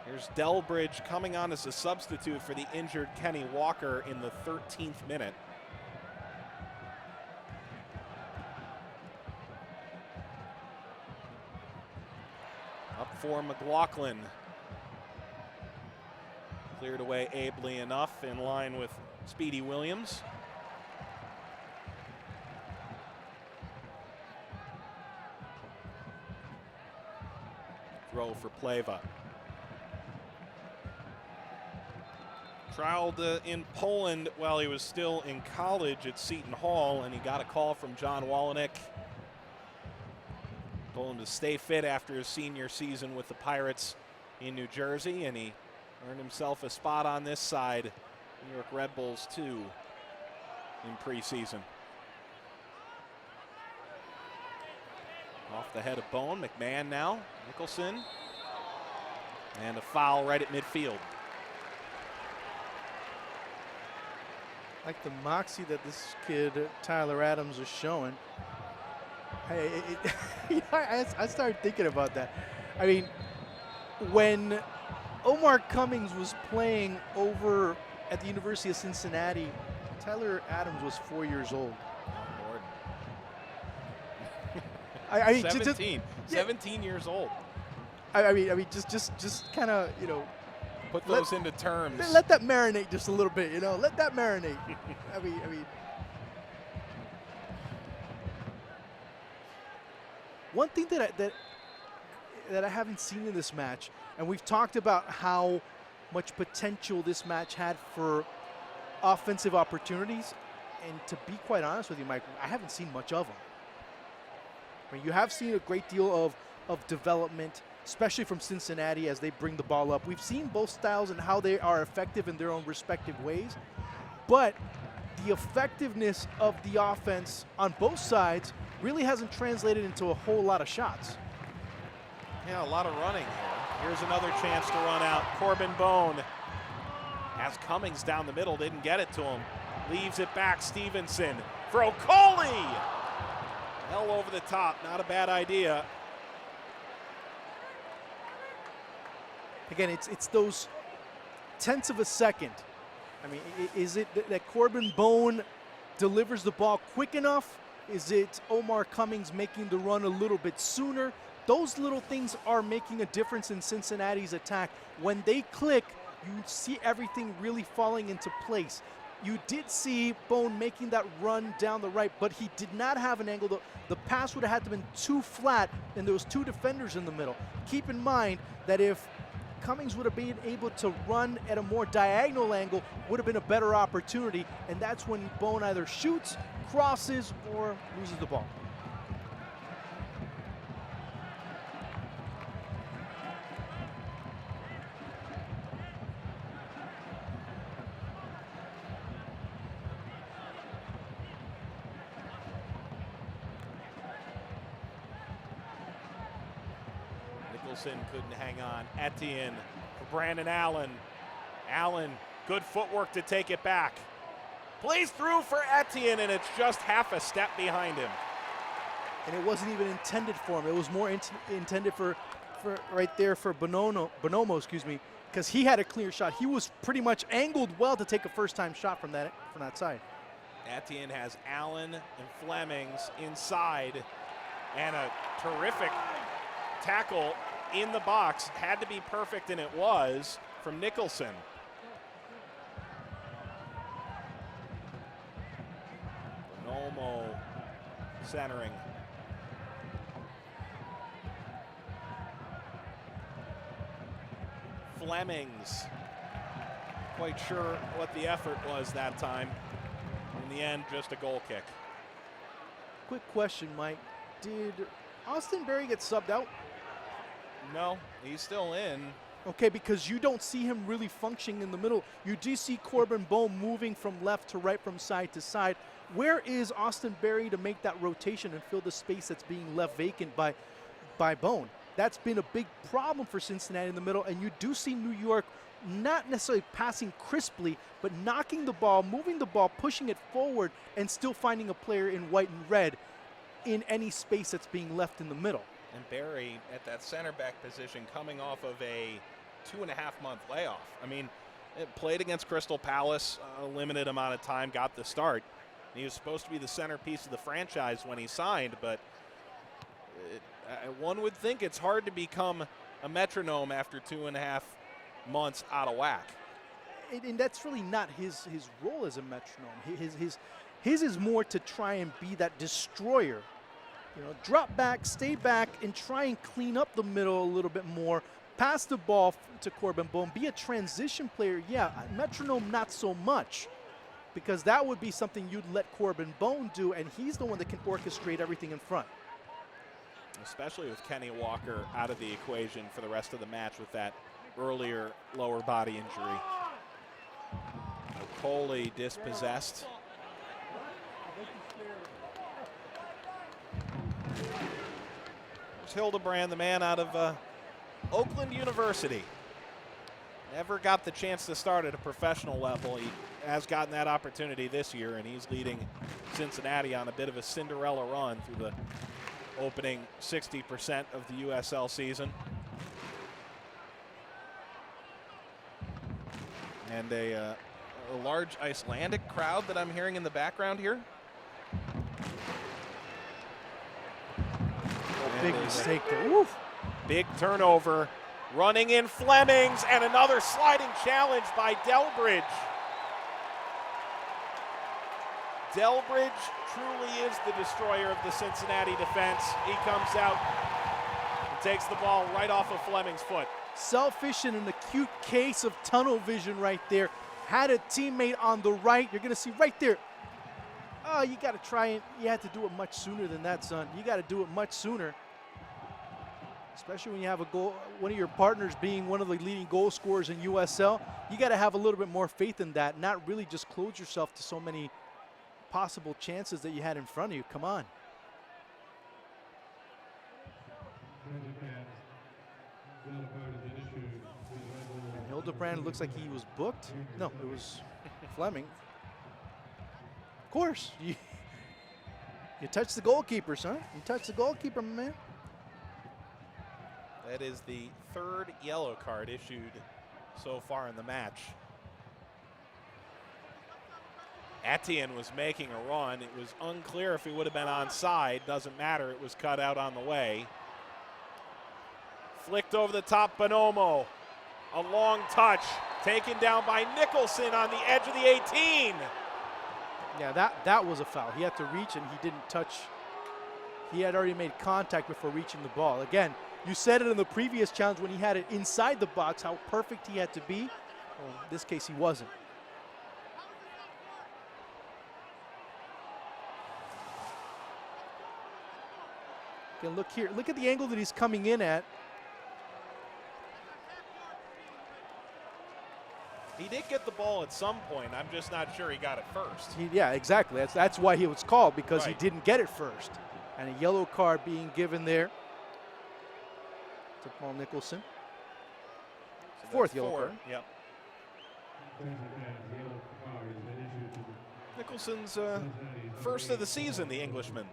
Here's Delbridge coming on as a substitute for the injured Kenny Walker in the 13th minute. Up for McLaughlin. Cleared away ably enough, in line with Speedy Williams. Throw for Pleva. Trialed in Poland while he was still in college at Seton Hall, and he got a call from John Wallenick. Told him to stay fit after his senior season with the Pirates in New Jersey, and he earned himself a spot on this side, New York Red Bulls 2 in preseason. Off the head of Bone, McMahon now, Nicholson, and a foul right at midfield.
Like the moxie that this kid, Tyler Adams, is showing. I started thinking about that. I mean, when Omar Cummings was playing over at the University of Cincinnati, Tyler Adams was 4 years old.
Oh, Lord.
I mean,
17. 17 years old.
I mean, just kind of, you know,
put those into terms.
Let that marinate just a little bit, you know. Let that marinate. I mean. One thing that I haven't seen in this match, and we've talked about how much potential this match had for offensive opportunities, and to be quite honest with you, Mike, I haven't seen much of them. I mean, you have seen a great deal of development, especially from Cincinnati as they bring the ball up. We've seen both styles and how they are effective in their own respective ways, but the effectiveness of the offense on both sides really hasn't translated into a whole lot of shots.
Yeah, a lot of running here. Here's another chance to run out. Corbin Bone has Cummings down the middle, didn't get it to him. Leaves it back, Stevenson for Okoli. Hell over the top, not a bad idea.
Again, it's those tenths of a second. I mean, is it that Corbin Bone delivers the ball quick enough? Is it Omar Cummings making the run a little bit sooner? Those little things are making a difference in Cincinnati's attack. When they click, you see everything really falling into place. You did see Bone making that run down the right, but he did not have an angle. The pass would have had to have been too flat, and there was two defenders in the middle. Keep in mind that if Cummings would have been able to run at a more diagonal angle, would have been a better opportunity, and that's when Bone either shoots, crosses, or loses the ball.
Nicholson couldn't hang on. Etienne for Brandon Allen. Allen, good footwork to take it back. Plays through for Etienne, and it's just half a step behind him.
And it wasn't even intended for him. It was more intended for right there for Bonomo, excuse me, because he had a clear shot. He was pretty much angled well to take a first-time shot from that side.
Etienne has Allen and Flemings inside, and a terrific tackle in the box. Had to be perfect, and it was, from Nicholson. Bonomo centering. Flemings, quite sure what the effort was that time. In the end, just a goal kick.
Quick question, Mike. Did Austin Berry get subbed out?
No, he's still in.
Okay, because you don't see him really functioning in the middle. You do see Corbin Bone moving from left to right, from side to side. Where is Austin Berry to make that rotation and fill the space that's being left vacant by Bone? that's been a big problem for Cincinnati in the middle, and you do see New York not necessarily passing crisply, but knocking the ball, moving the ball, pushing it forward, and still finding a player in white and red in any space that's being left in the middle.
And Barry at that center back position coming off of a 2.5-month layoff. I mean, it played against Crystal Palace a limited amount of time, got the start. He was supposed to be the centerpiece of the franchise when he signed, but one would think it's hard to become a metronome after 2.5 months out of whack.
And that's really not his role as a metronome. His is more to try and be that destroyer. You know, drop back, stay back, and try and clean up the middle a little bit more. Pass the ball to Corbin Bone. Be a transition player, yeah. Metronome, not so much, because that would be something you'd let Corbin Bone do, and he's the one that can orchestrate everything in front.
Especially with Kenny Walker out of the equation for the rest of the match with that earlier lower body injury. Coley dispossessed. There's Hildebrand, the man out of Oakland University. Never got the chance to start at a professional level. He has gotten that opportunity this year, and he's leading Cincinnati on a bit of a Cinderella run through the opening 60% of the USL season. And a large Icelandic crowd that I'm hearing in the background here.
Big mistake there. Woof.
Big turnover. Running in Flemings, and another sliding challenge by Delbridge. Delbridge truly is the destroyer of the Cincinnati defense. He comes out and takes the ball right off of Fleming's foot.
Selfish and an acute case of tunnel vision right there. Had a teammate on the right. You're going to see right there. Oh, you got to try and you had to do it much sooner than that, son. You got to do it much sooner. Especially when you have a goal, one of your partners being one of the leading goal scorers in USL. You got to have a little bit more faith in that, not really just close yourself to so many possible chances that you had in front of you. Come on. And Hildebrand looks like he was booked. No, it was Fleming. Of course. You touched the goalkeeper, son. You touched the goalkeeper, my man.
That is the third yellow card issued so far in the match. Etienne was making a run. It was unclear if he would have been onside. Doesn't matter. It was cut out on the way. Flicked over the top, Bonomo. A long touch. Taken down by Nicholson on the edge of the 18.
Yeah, that was a foul. He had to reach and he didn't touch. He had already made contact before reaching the ball. Again, you said it in the previous challenge when he had it inside the box, how perfect he had to be. Well, in this case, he wasn't. Again, look here. Look at the angle that he's coming in at.
He did get the ball at some point. I'm just not sure he got it first.
Yeah, exactly. That's why he was called, because
right.
He didn't get it first. And a yellow card being given there to Paul Nicholson.
So
Fourth yellow card.
Yep. Nicholson's first of the season, the Englishman.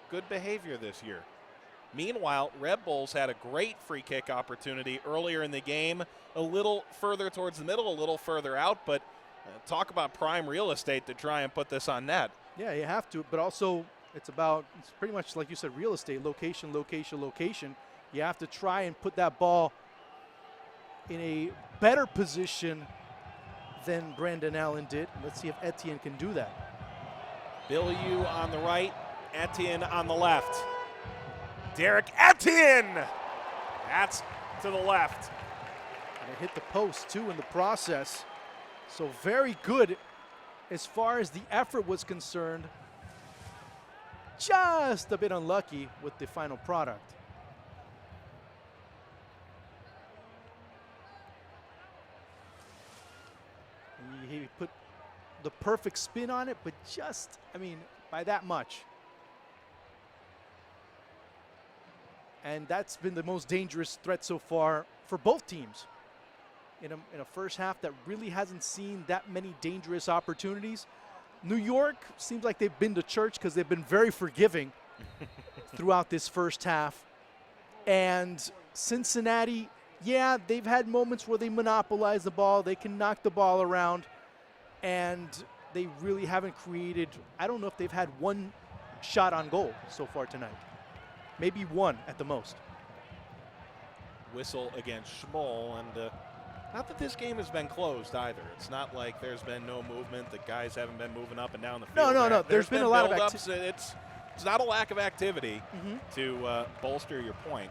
Good behavior this year. Meanwhile, Red Bulls had a great free kick opportunity earlier in the game, a little further towards the middle, a little further out, but talk about prime real estate to try and put this on net.
Yeah, you have to, but also it's pretty much like you said, real estate, location, location, location. You have to try and put that ball in a better position than Brandon Allen did. Let's see if Etienne can do that.
Bilyeu on the right, Etienne on the left. Derek Etienne! That's to the left.
And it hit the post, too, in the process. So very good as far as the effort was concerned. Just a bit unlucky with the final product. He put the perfect spin on it, but just, I mean, by that much. And that's been the most dangerous threat so far for both teams. In a first half that really hasn't seen that many dangerous opportunities. New York seems like they've been to church because they've been very forgiving throughout this first half. And Cincinnati, yeah, they've had moments where they monopolize the ball. They can knock the ball around. And they really haven't created, I don't know if they've had one shot on goal so far tonight. Maybe one at the most.
Whistle against Schmoll, and not that this game has been closed either. It's not like there's been no movement, the guys haven't been moving up and down the field.
No. There's been a lot of
activity. It's not a lack of activity to bolster your point.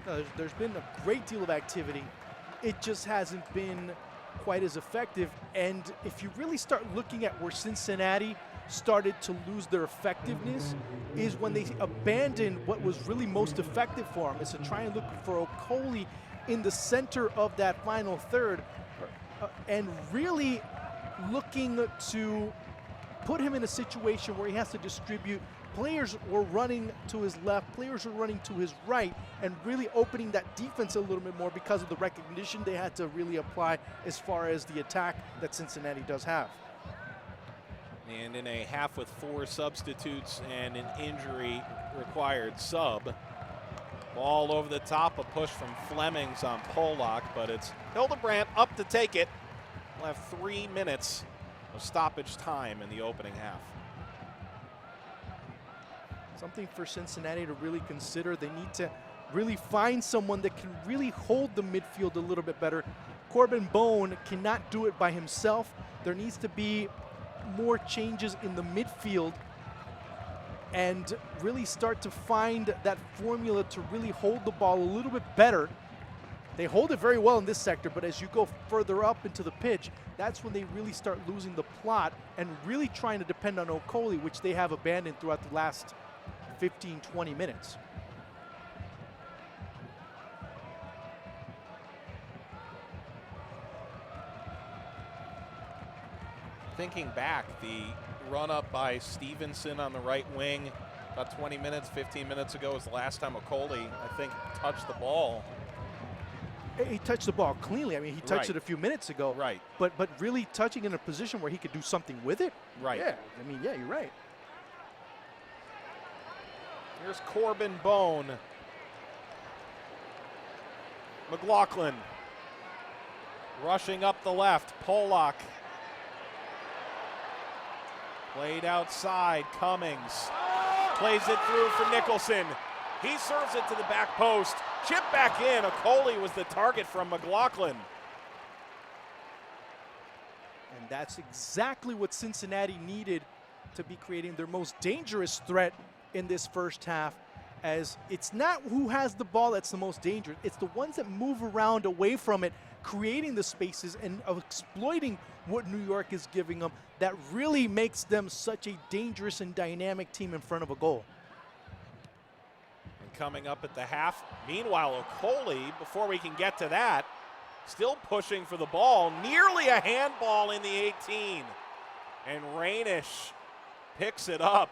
No, there's been a great deal of activity. It just hasn't been quite as effective. And if you really start looking at where Cincinnati started to lose their effectiveness is when they abandoned what was really most effective for them, is to try and look for Okoli in the center of that final third and really looking to put him in a situation where he has to distribute. Players were running to his left, players were running to his right, and really opening that defense a little bit more because of the recognition they had to really apply as far as the attack that Cincinnati does have.
And in a half with 4 substitutes and an injury required sub, ball over the top, a push from Flemings on Polak, but it's Hildebrandt up to take it. We'll have 3 minutes of stoppage time in the opening half.
Something for Cincinnati to really consider. They need to really find someone that can really hold the midfield a little bit better. Corbin Bone cannot do it by himself. There needs to be more changes in the midfield and really start to find that formula to really hold the ball a little bit better. They hold it very well in this sector, but as you go further up into the pitch, that's when they really start losing the plot and really trying to depend on Okoli, which they have abandoned throughout the last 15, 20 minutes.
Thinking back, the run-up by Stevenson on the right wing about 20 minutes, 15 minutes ago was the last time Okoli, I think, touched the ball.
He touched the ball cleanly. I mean, he touched it a few minutes ago.
Right.
But really touching in a position where he could do something with it?
Right.
Yeah, I mean, yeah, you're right.
Here's Corbin Bone. McLaughlin rushing up the left. Polak. Played outside. Cummings plays it through for Nicholson. He serves it to the back post. Chip back in. Okoli was the target from McLaughlin.
And that's exactly what Cincinnati needed to be creating their most dangerous threat in this first half, as it's not who has the ball that's the most dangerous. It's the ones that move around away from it, creating the spaces and exploiting what New York is giving them, that really makes them such a dangerous and dynamic team in front of a goal.
And coming up at the half, meanwhile, Okoli, before we can get to that, still pushing for the ball, nearly a handball in the 18. And Rainish picks it up.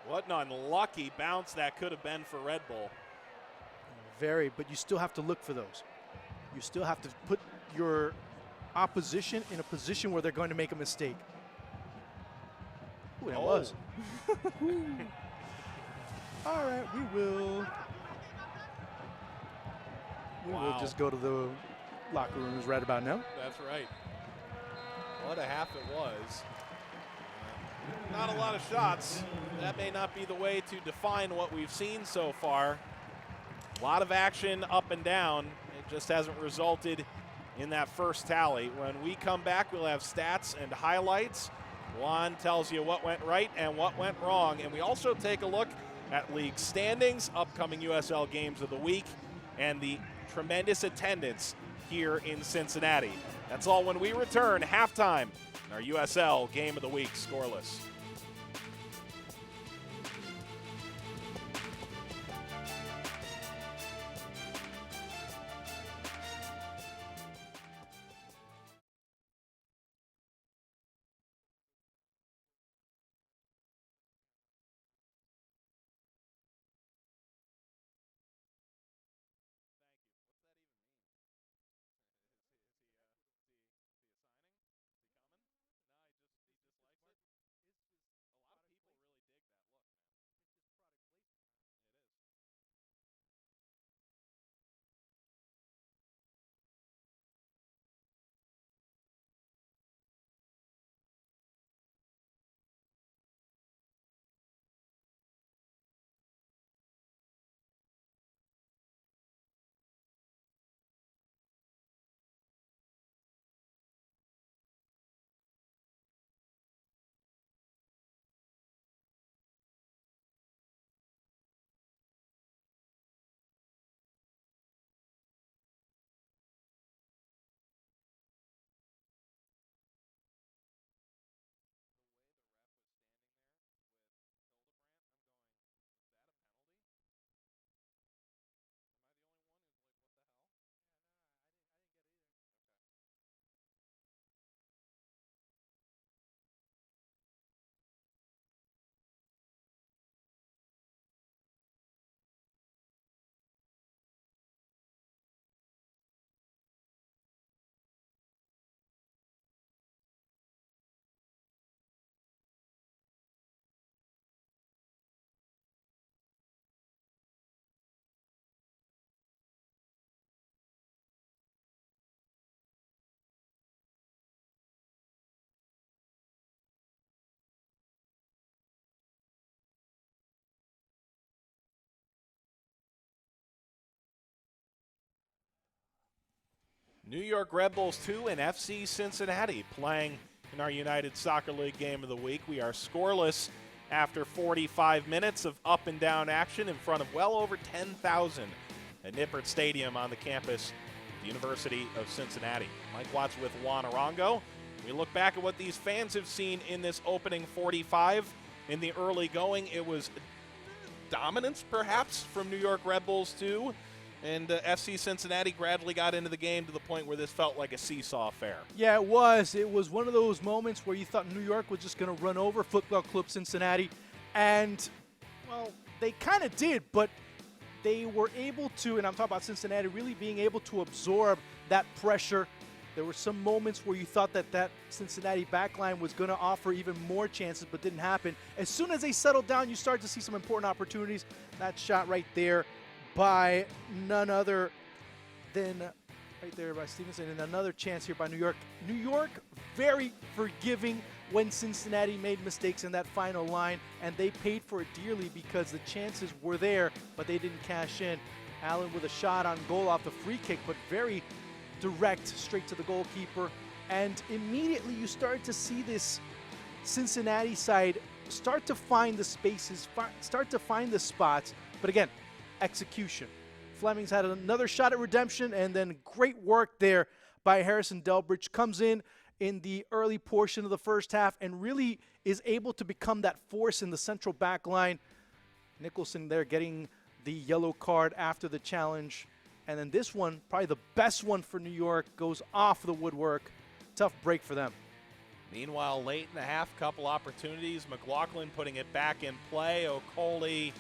What an unlucky bounce that could have been for Red Bull.
Very, but you still have to look for those. You still have to put your opposition in a position where they're going to make a mistake. Ooh, that was. All right, we will just go to the locker rooms right about now.
That's right. What a half it was. Not a lot of shots. That may not be the way to define what we've seen so far. A lot of action up and down. It just hasn't resulted in that first tally. When we come back, we'll have stats and highlights. Juan tells you what went right and what went wrong. And we also take a look at league standings, upcoming USL games of the week, and the tremendous attendance here in Cincinnati. That's all when we return. Halftime, our USL Game of the Week scoreless. New York Red Bulls 2 and FC Cincinnati playing in our United Soccer League game of the week. We are scoreless after 45 minutes of up and down action in front of well over 10,000 at Nippert Stadium on the campus of the University of Cincinnati. Mike Watts with Juan Arango. We look back at what these fans have seen in this opening 45. In the early going, it was dominance, perhaps, from New York Red Bulls 2. And FC Cincinnati gradually got into the game to the point where this felt like a seesaw affair.
Yeah, it was. It was one of those moments where you thought New York was just going to run over Football Club Cincinnati. And, well, they kind of did, but they were able to, and I'm talking about Cincinnati, really being able to absorb that pressure. There were some moments where you thought that Cincinnati backline was going to offer even more chances, but didn't happen. As soon as they settled down, you start to see some important opportunities. That shot right there by none other than right there by Stevenson, and another chance here by New York. New York very forgiving when Cincinnati made mistakes in that final line, and they paid for it dearly because the chances were there, but they didn't cash in. Allen with a shot on goal off the free kick, but very direct, straight to the goalkeeper. And immediately you start to see this Cincinnati side start to find the spaces, start to find the spots, but again, execution. Fleming's had another shot at redemption, and then great work there by Harrison Delbridge. Comes in the early portion of the first half and really is able to become that force in the central back line. Nicholson there getting the yellow card after the challenge. And then this one, probably the best one for New York, goes off the woodwork. Tough break for them.
Meanwhile, late in the half, couple opportunities. McLaughlin putting it back in play. Okoli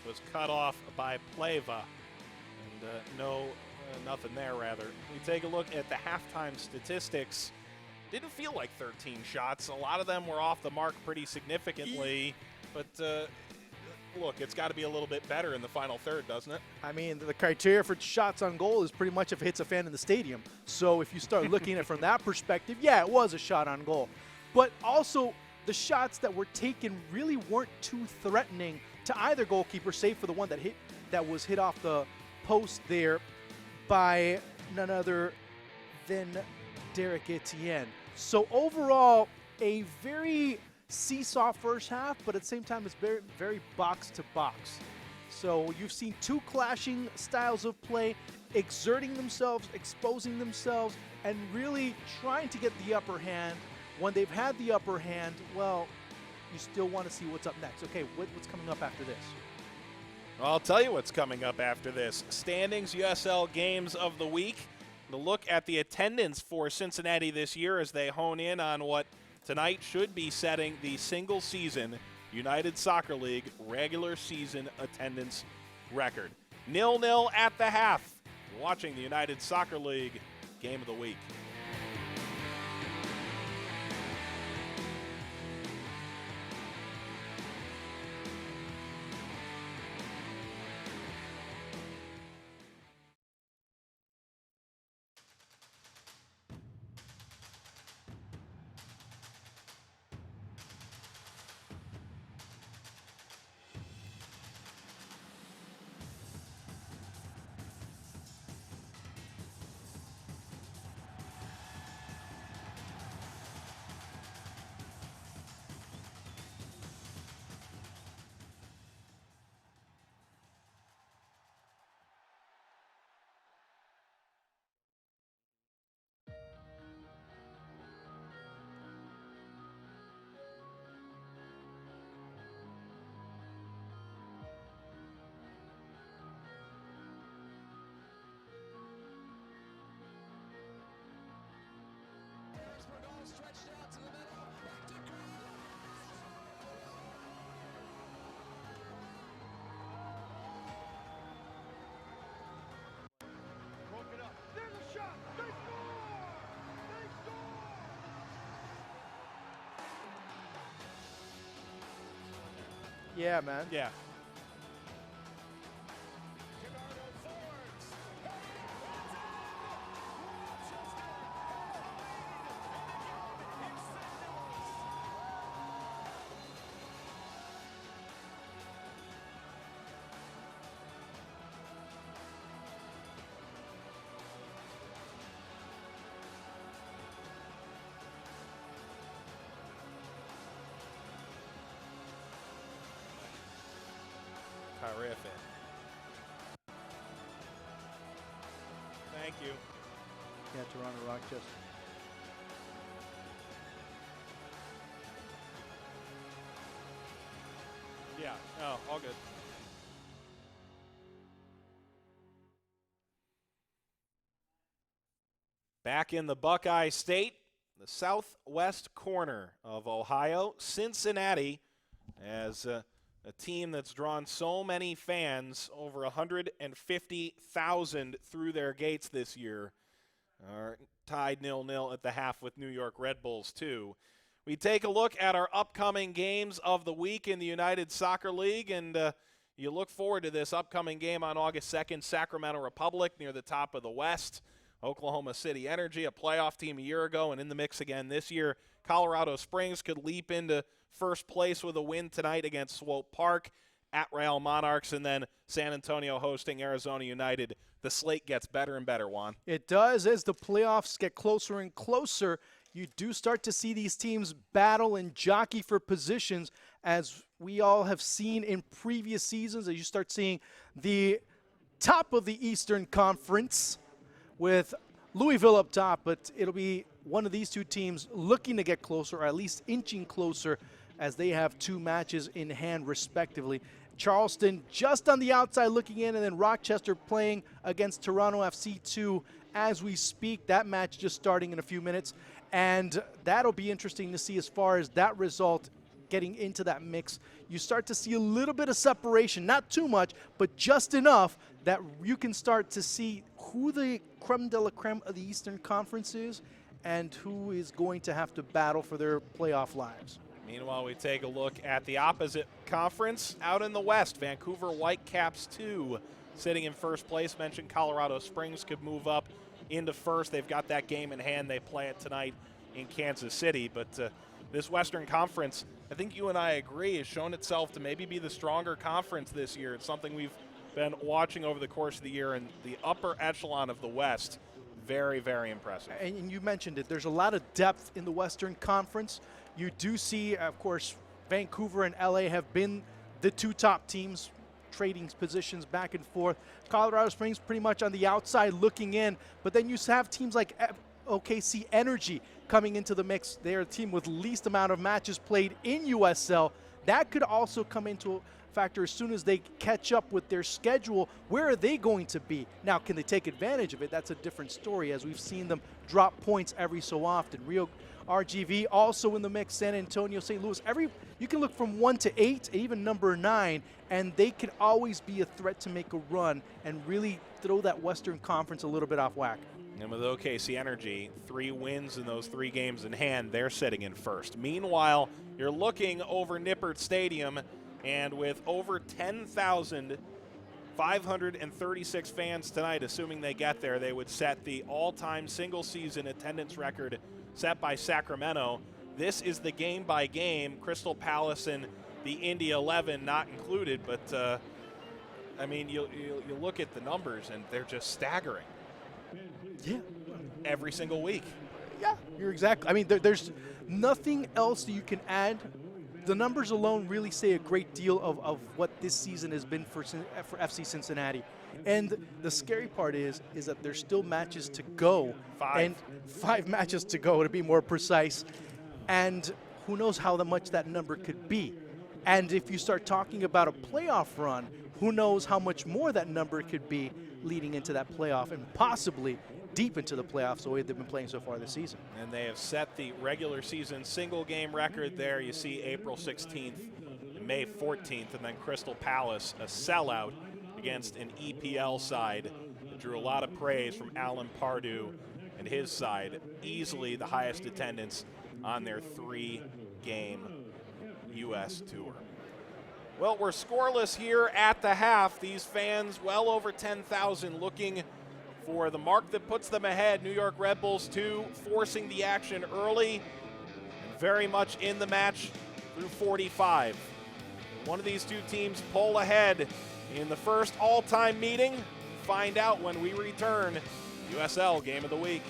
was cut off by Pleva. And nothing there, rather. We take a look at the halftime statistics. Didn't feel like 13 shots. A lot of them were off the mark pretty significantly. But look, it's got to be a little bit better in the final third, doesn't it?
I mean, the criteria for shots on goal is pretty much if it hits a fan in the stadium. So if you start looking at it from that perspective, yeah, it was a shot on goal. But also, the shots that were taken really weren't too threatening to either goalkeeper, save for the one that was hit off the post there by none other than Derek Etienne. So overall, a very seesaw first half, but at the same time, it's very, very box to box. So you've seen two clashing styles of play, exerting themselves, exposing themselves, and really trying to get the upper hand. When they've had the upper hand, well, you still want to see what's up next. Okay, what's coming up after this?
Well, I'll tell you what's coming up after this. Standings USL Games of the Week. The look at the attendance for Cincinnati this year as they hone in on what tonight should be setting the single season United Soccer League regular season attendance record. 0-0 at the half. You're watching the United Soccer League Game of the Week.
Yeah, man.
Yeah. terrific. Thank you.
Yeah, Toronto Rochester.
Yeah, oh, all good. Back in the Buckeye State, the southwest corner of Ohio, Cincinnati, as a team that's drawn so many fans, over 150,000 through their gates this year, are tied 0-0 at the half with New York Red Bulls, too. We take a look at our upcoming games of the week in the United Soccer League, and you look forward to this upcoming game on August 2nd, Sacramento Republic near the top of the West. Oklahoma City Energy, a playoff team a year ago and in the mix again this year. Colorado Springs could leap into first place with a win tonight against Swope Park at Real Monarchs, and then San Antonio hosting Arizona United. The slate gets better and better, Juan.
It does. As the playoffs get closer and closer, you do start to see these teams battle and jockey for positions, as we all have seen in previous seasons, as you start seeing the top of the Eastern Conference with Louisville up top, but it'll be one of these two teams looking to get closer, or at least inching closer, as they have two matches in hand respectively. Charleston just on the outside looking in, and then Rochester playing against Toronto FC 2 as we speak. That match just starting in a few minutes, and that'll be interesting to see as far as that result getting into that mix. You start to see a little bit of separation, not too much, but just enough that you can start to see who the creme de la creme of the Eastern Conference is and who is going to have to battle for their playoff lives.
Meanwhile, we take a look at the opposite conference out in the West. Vancouver Whitecaps 2 sitting in first place. Mentioned Colorado Springs could move up into first. They've got that game in hand. They play it tonight in Kansas City. But this Western Conference, I think you and I agree, has shown itself to maybe be the stronger conference this year. It's something we've been watching over the course of the year, and the upper echelon of the West, very, very impressive.
And you mentioned it. There's a lot of depth in the Western Conference. You do see, of course, Vancouver and LA have been the two top teams, trading positions back and forth. Colorado Springs pretty much on the outside looking in, but then you have teams like OKC Energy coming into the mix. They're a team with least amount of matches played in USL. That could also come into factor as soon as they catch up with their schedule. Where are they going to be? Now, can they take advantage of it? That's a different story, as we've seen them drop points every so often. Rio RGV also in the mix, San Antonio, St. Louis. You can look from 1 to 8, even number 9, and they can always be a threat to make a run and really throw that Western Conference a little bit off whack.
And with OKC Energy, 3 wins in those 3 games in hand, they're sitting in first. Meanwhile, you're looking over Nippert Stadium, and with over 10,536 fans tonight, assuming they get there, they would set the all-time single-season attendance record set by Sacramento. This is the game-by-game, Crystal Palace and the Indy 11 not included, but, I mean, you look at the numbers, and they're just staggering.
Yeah.
Every single week.
Yeah, you're exactly. I mean, there's nothing else that you can add. The numbers alone really say a great deal of what this season has been for FC Cincinnati. And the scary part is that there's still matches to go.
5.
And 5 matches to go, to be more precise. And who knows how much that number could be. And if you start talking about a playoff run, who knows how much more that number could be leading into that playoff and possibly deep into the playoffs the way they've been playing so far this season.
And they have set the regular season single game record there. You see April 16th and May 14th, and then Crystal Palace, a sellout against an EPL side that drew a lot of praise from Alan Pardue and his side. Easily the highest attendance on their 3-game U.S. tour. Well, we're scoreless here at the half. These fans, well over 10,000, looking for the mark that puts them ahead. New York Red Bulls 2 forcing the action early and very much in the match through 45. One of these two teams pull ahead in the first all-time meeting. Find out when we return. USL Game of the Week.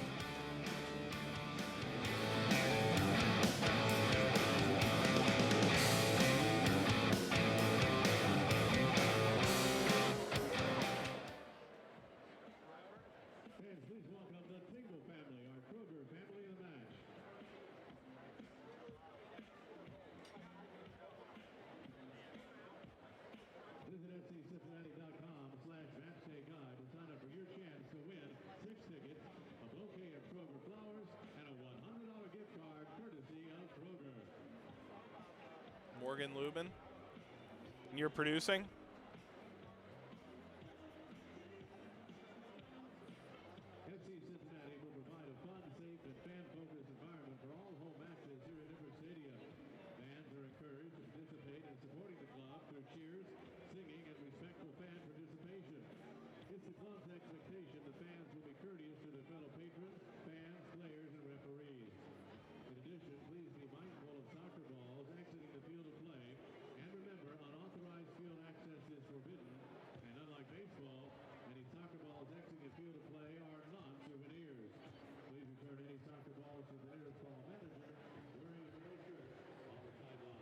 Morgan Lubin. And you're producing?
FC Cincinnati will provide a fun, safe, and fan-focused environment for all home matches here at Nippert Stadium. Fans are encouraged to participate in supporting the club through cheers, singing, and respectful fan participation. It's the club's expectation the fans will be courteous to their fellow patrons, fans, players, and referees. In addition, please be mindful of soccer balls exiting the field of play, and remember, unauthorized field access is forbidden, and unlike baseball, any soccer balls exiting the field of play are non-souvenirs. Please return any soccer balls to the nearest ball manager wearing a yellow shirt on the sideline.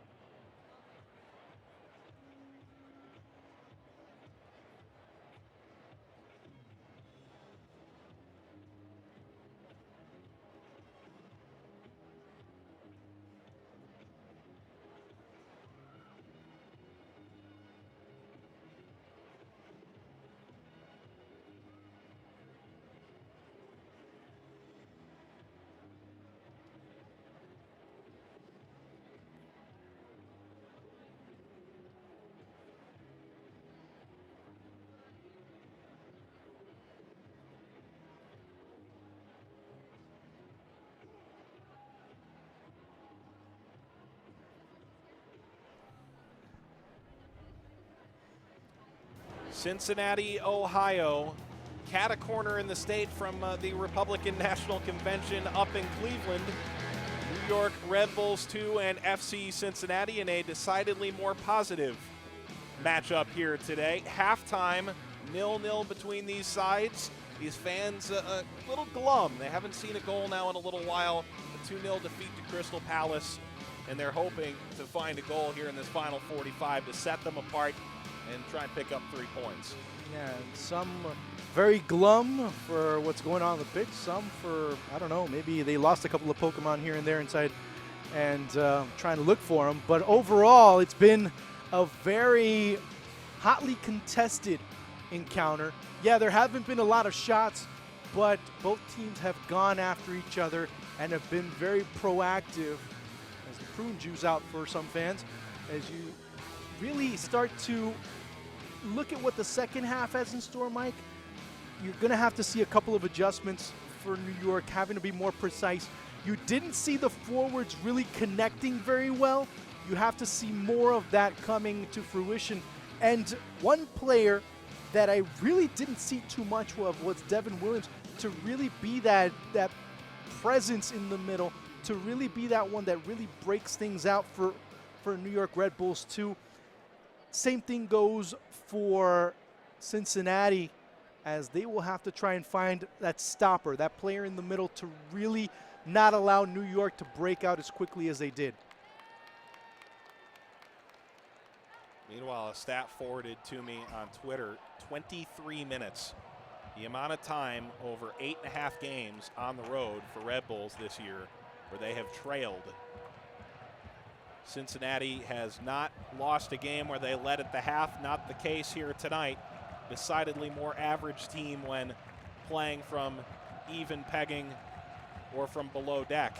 Cincinnati, Ohio, cat-a-corner in the state from the Republican National Convention up in Cleveland. New York Red Bulls 2 and FC Cincinnati in a decidedly more positive matchup here today. Halftime, 0-0 between these sides. These fans a little glum. They haven't seen a goal now in a little while. A 2-0 defeat to Crystal Palace, and they're hoping to find a goal here in this final 45 to set them apart and try and pick up 3 points.
Yeah, some very glum for what's going on the pitch. Some for, I don't know, maybe they lost a couple of Pokemon here and there inside and trying to look for them. But overall, it's been a very hotly contested encounter. Yeah, there haven't been a lot of shots, but both teams have gone after each other and have been very proactive, as the prune juice out for some fans, as you really start to look at what the second half has in store, Mike. You're going to have to see a couple of adjustments for New York, having to be more precise. You didn't see the forwards really connecting very well. You have to see more of that coming to fruition. And one player that I really didn't see too much of was Devin Williams, to really be that presence in the middle, to really be that one that really breaks things out for New York Red Bulls too. Same thing goes for Cincinnati, as they will have to try and find that stopper, that player in the middle, to really not allow New York to break out as quickly as they did.
Meanwhile, a stat forwarded to me on Twitter, 23 minutes. The amount of time over 8.5 games on the road for Red Bulls this year where they have trailed. Cincinnati has not lost a game where they led at the half. Not the case here tonight. Decidedly more average team when playing from even pegging or from below deck.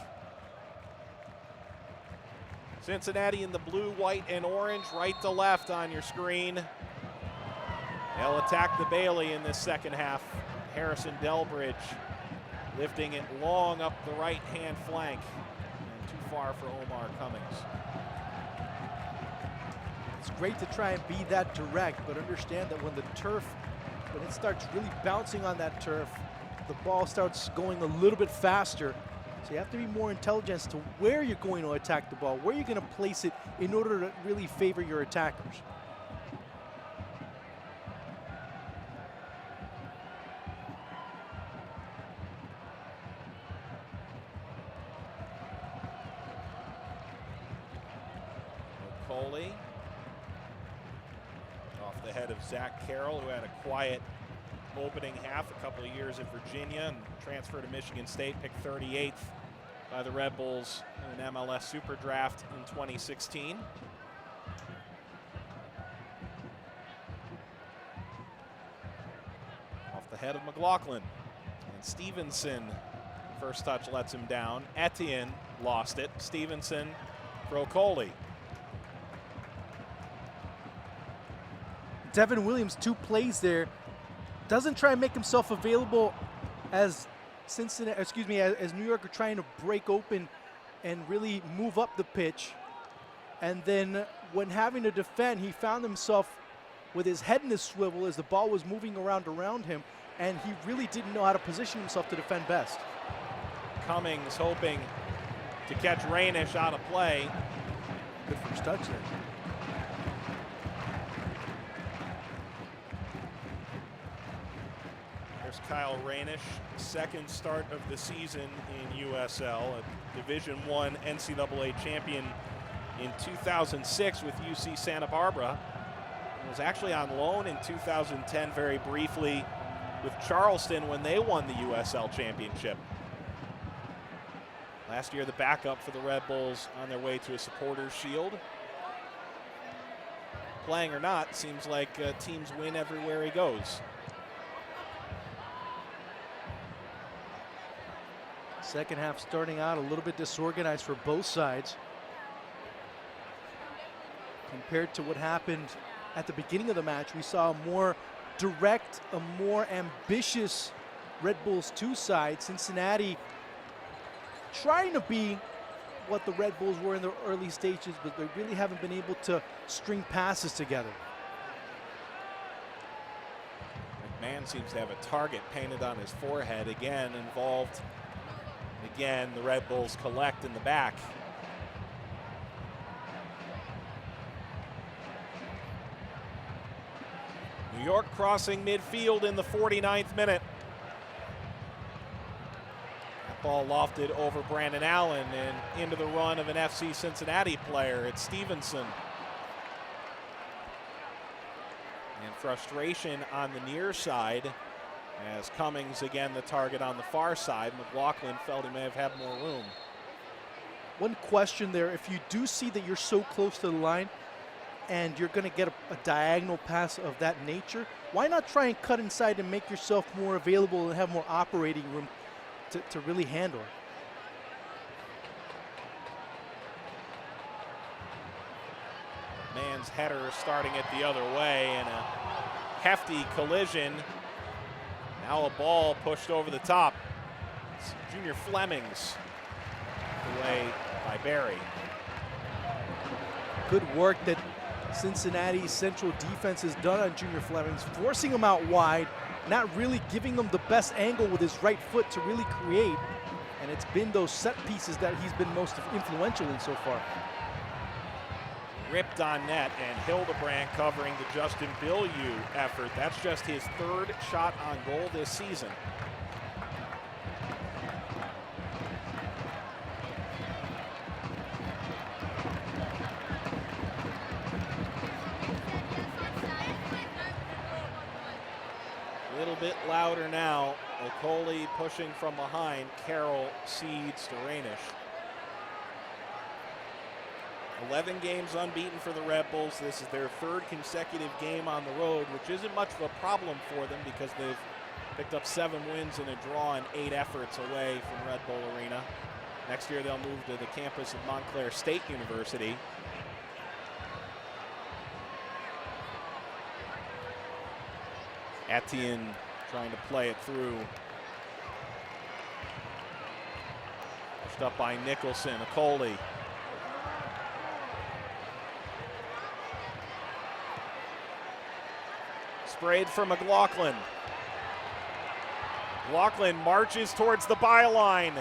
Cincinnati in the blue, white, and orange, right to left on your screen. They'll attack the Bailey in this second half. Harrison Delbridge lifting it long up the right-hand flank. And too far for Omar Cummings.
It's great to try and be that direct, but understand that when it starts really bouncing on that turf, the ball starts going a little bit faster. So you have to be more intelligent as to where you're going to attack the ball, where you're going to place it in order to really favor your attackers.
Coley off the head of Zach Carroll, who had a quiet opening half a couple of years at Virginia and transferred to Michigan State, picked 38th by the Red Bulls in an MLS Super Draft in 2016. Off the head of McLaughlin. And Stevenson, first touch lets him down. Etienne lost it. Stevenson for Coley.
Devin Williams, 2 plays there, doesn't try and make himself available as Cincinnati, excuse me, as New York are trying to break open and really move up the pitch. And then when having to defend, he found himself with his head in a swivel as the ball was moving around him, and he really didn't know how to position himself to defend best.
Cummings hoping to catch Rainish out of play.
Good first touch there.
There's Kyle Rainish, second start of the season in USL, a Division I NCAA champion in 2006 with UC Santa Barbara. He was actually on loan in 2010 very briefly with Charleston when they won the USL championship. Last year, the backup for the Red Bulls on their way to a supporters shield. Playing or not, seems like teams win everywhere he goes.
Second half starting out a little bit disorganized for both sides compared to what happened at the beginning of the match. We saw a more direct, a more ambitious Red Bulls 2 side. Cincinnati trying to be what the Red Bulls were in the early stages, but they really haven't been able to string passes together.
McMahon seems to have a target painted on his forehead, again involved. Again, the Red Bulls collect in the back. New York crossing midfield in the 49th minute. That ball lofted over Brandon Allen and into the run of an FC Cincinnati player. It's Stevenson. And frustration on the near side as Cummings, again, the target on the far side. McLaughlin felt he may have had more room.
One question there, if you do see that you're so close to the line and you're going to get a diagonal pass of that nature, why not try and cut inside and make yourself more available and have more operating room to really handle it?
Man's header starting it the other way and a hefty collision. Now a ball pushed over the top. It's Junior Flemings away by Barry.
Good work that Cincinnati's central defense has done on Junior Flemings, forcing him out wide, not really giving him the best angle with his right foot to really create. And it's been those set pieces that he's been most influential in so far.
Ripped on net, and Hildebrand covering the Justin Bilyeu effort. That's just his third shot on goal this season. A little bit louder now. Okoli pushing from behind. Carroll cedes to Rainish. 11 games unbeaten for the Red Bulls. This is their third consecutive game on the road, which isn't much of a problem for them because they've picked up 7 wins and a draw in 8 efforts away from Red Bull Arena. Next year they'll move to the campus of Montclair State University. Etienne trying to play it through. Pushed up by Nicholson. Okoli. Sprayed for McLaughlin. McLaughlin marches towards the byline.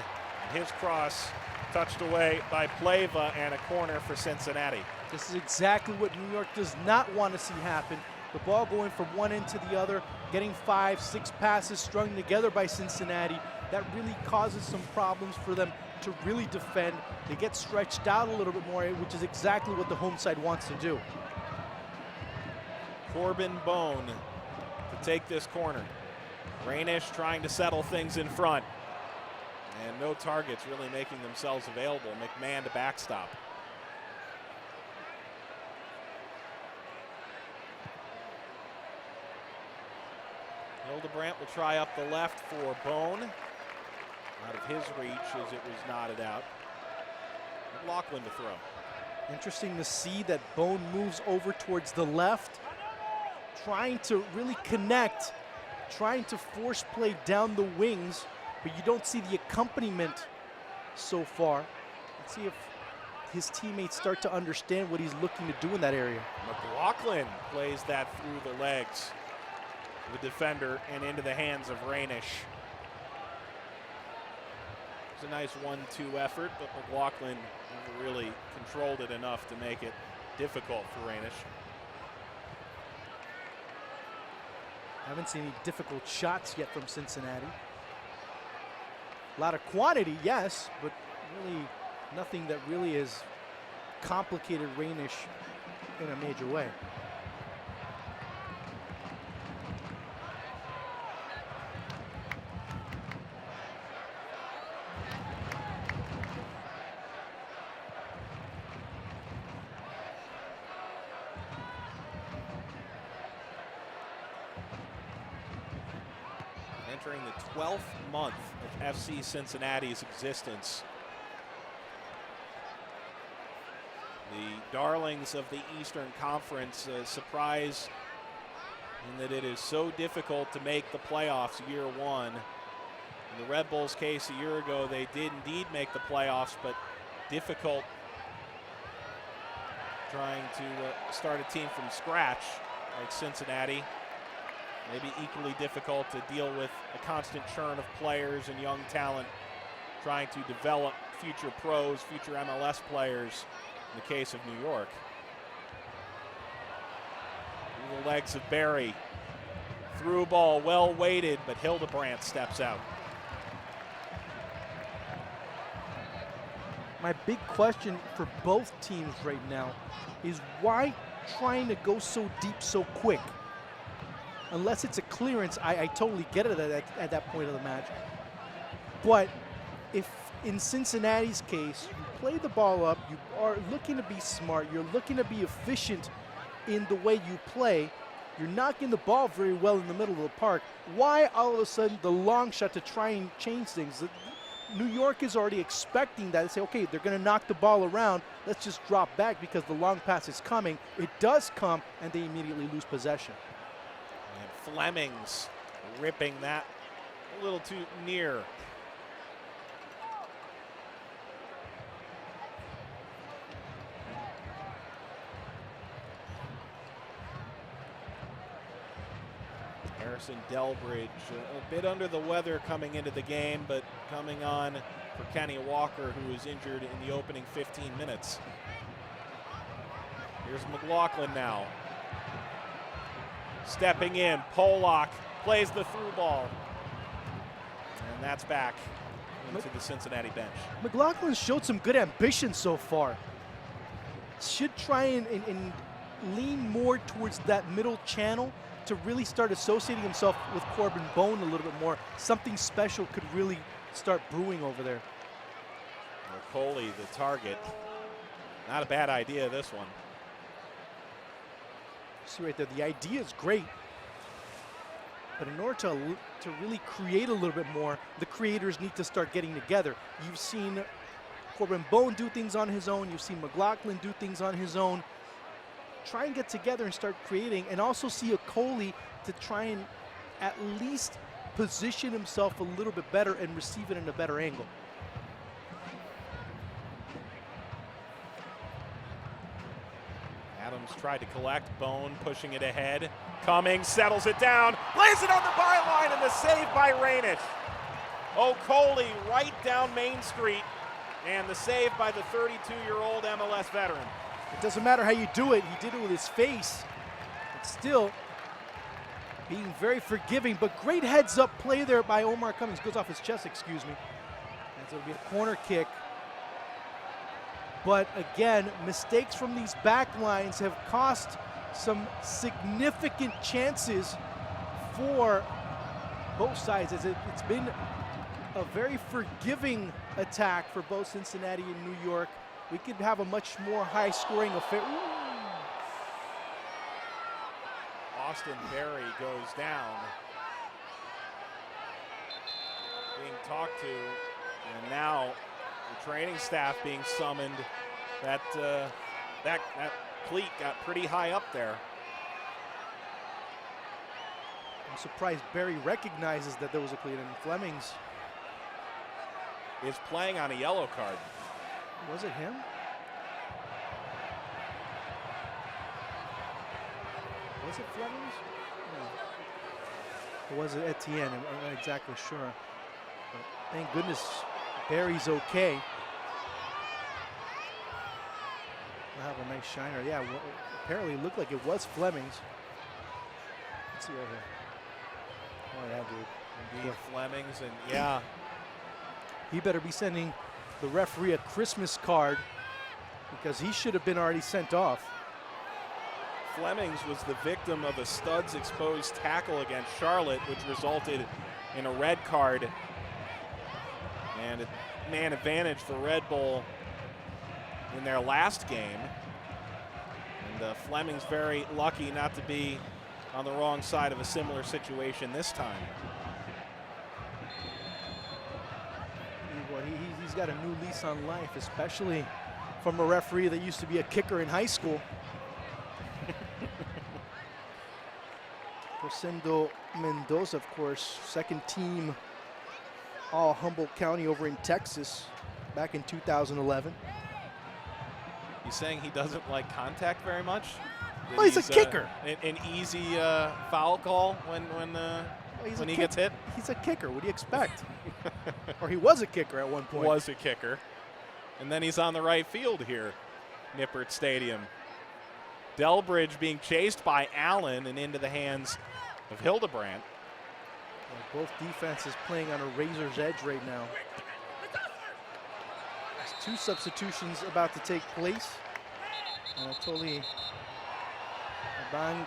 His cross touched away by Pleva, and a corner for Cincinnati.
This is exactly what New York does not want to see happen. The ball going from one end to the other, getting 5, 6 passes strung together by Cincinnati. That really causes some problems for them to really defend. They get stretched out a little bit more, which is exactly what the home side wants to do.
Corbin Bone to take this corner. Rainish trying to settle things in front. And no targets really making themselves available. McMahon to backstop. Hildebrandt will try up the left for Bone. Out of his reach as it was knotted out. McLaughlin to throw.
Interesting to see that Bone moves over towards the left, trying to really connect, trying to force play down the wings, but you don't see the accompaniment so far. Let's see if his teammates start to understand what he's looking to do in that area.
McLaughlin plays that through the legs of the defender and into the hands of Rainish. It's a nice 1-2 effort, but McLaughlin never really controlled it enough to make it difficult for Rainish.
Haven't seen any difficult shots yet from Cincinnati. A lot of quantity, yes, but really nothing that really has complicated Rainish in a major way.
Entering the 12th month of FC Cincinnati's existence. The darlings of the Eastern Conference surprise in that it is so difficult to make the playoffs year one. In the Red Bulls' case a year ago, they did indeed make the playoffs, but difficult trying to start a team from scratch like Cincinnati. Maybe equally difficult to deal with a constant churn of players and young talent, trying to develop future pros, future MLS players in the case of New York. Through the legs of Barry. Through ball, well weighted, but Hildebrandt steps out.
My big question for both teams right now is why trying to go so deep so quick? Unless it's a clearance, I totally get it at that point of the match. But if in Cincinnati's case, you play the ball up, you are looking to be smart, you're looking to be efficient in the way you play, you're knocking the ball very well in the middle of the park. Why all of a sudden the long shot to try and change things? New York is already expecting that. They say, okay, they're going to knock the ball around. Let's just drop back because the long pass is coming. It does come, and they immediately lose possession.
And Fleming's ripping that a little too near. Harrison Delbridge, a bit under the weather coming into the game, but coming on for Kenny Walker, who was injured in the opening 15 minutes. Here's McLaughlin now. Stepping in, Pollock plays the through ball. And that's back into the Cincinnati bench.
McLaughlin showed some good ambition so far. Should try and lean more towards that middle channel to really start associating himself with Corbin Bone a little bit more. Something special could really start brewing over there.
Coley, the target. Not a bad idea, this one.
See right there, the idea is great. But in order to really create a little bit more, the creators need to start getting together. You've seen Corbin Bone do things on his own. You've seen McLaughlin do things on his own. Try and get together and start creating, and also see a Coley to try and at least position himself a little bit better and receive it in a better angle.
Adams tried to collect, Bone pushing it ahead. Cummings settles it down, lays it on the byline, and the save by Rainish. Coley right down Main Street, and the save by the 32-year-old MLS veteran.
It doesn't matter how you do it. He did it with his face. But still being very forgiving, but great heads-up play there by Omar Cummings. Goes off his chest, excuse me. And so it'll be a corner kick. But again, mistakes from these back lines have cost some significant chances for both sides, as it's been a very forgiving attack for both Cincinnati and New York. We could have a much more high-scoring affair.
Austin Berry goes down. Being talked to, and now the training staff being summoned. That cleat got pretty high up there.
surprised Barry recognizes that there was a cleat, and Flemings.
Is playing on a yellow card.
Was it him? Was it Flemings? No. Or was it Etienne? I'm not exactly sure. But thank goodness Barry's okay. We'll have a nice shiner. Yeah, well, apparently it looked like it was Flemings. Let's see right here. Oh, yeah, dude.
Indeed, Flemings, and yeah.
He better be sending the referee a Christmas card because he should have been already sent off.
Flemings was the victim of a studs exposed tackle against Charlotte, which resulted in a red card and a man advantage for Red Bull in their last game. And Fleming's very lucky not to be on the wrong side of a similar situation this time.
Well, he's got a new lease on life, especially from a referee that used to be a kicker in high school. Rosendo Mendoza, of course, second team all Humboldt County over in Texas back in 2011.
He's saying he doesn't like contact very much?
Well, he's a kicker.
An easy foul call when he gets hit?
He's a kicker. What do you expect? Or he was a kicker at one point.
Was a kicker. And then he's on the right field here, Nippert Stadium. Delbridge being chased by Allen and into the hands of Hildebrandt.
Well, both defenses playing on a razor's edge right now. There's two substitutions about to take place. Anatoly Aban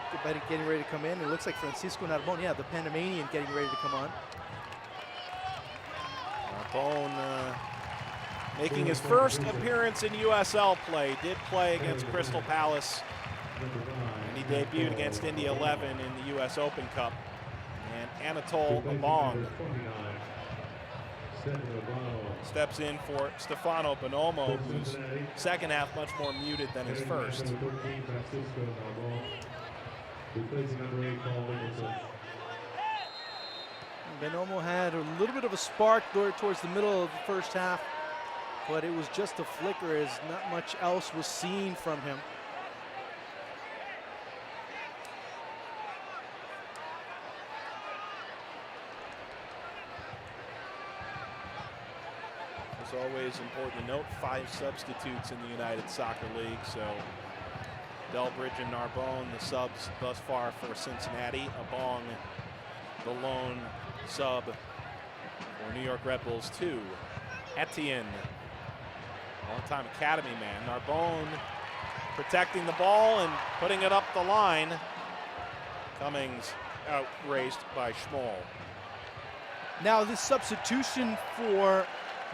getting ready to come in. It looks like Francisco Narbon, yeah, the Panamanian, getting ready to come on.
Narbon making his first appearance in USL play. Did play against Crystal Palace, and he debuted against Indy 11 in the US Open Cup. And Anatole Abong steps in for Stefano Bonomo, whose second half much more muted than his first.
Bonomo had a little bit of a spark towards the middle of the first half, but it was just a flicker as not much else was seen from him.
As always, important to note, 5 substitutes in the United Soccer League. So Delbridge and Narbonne, the subs thus far for Cincinnati. Abong, the lone sub for New York Red Bulls 2. Etienne, long-time academy man. Narbonne protecting the ball and putting it up the line. Cummings outraced by Schmoll.
Now this substitution for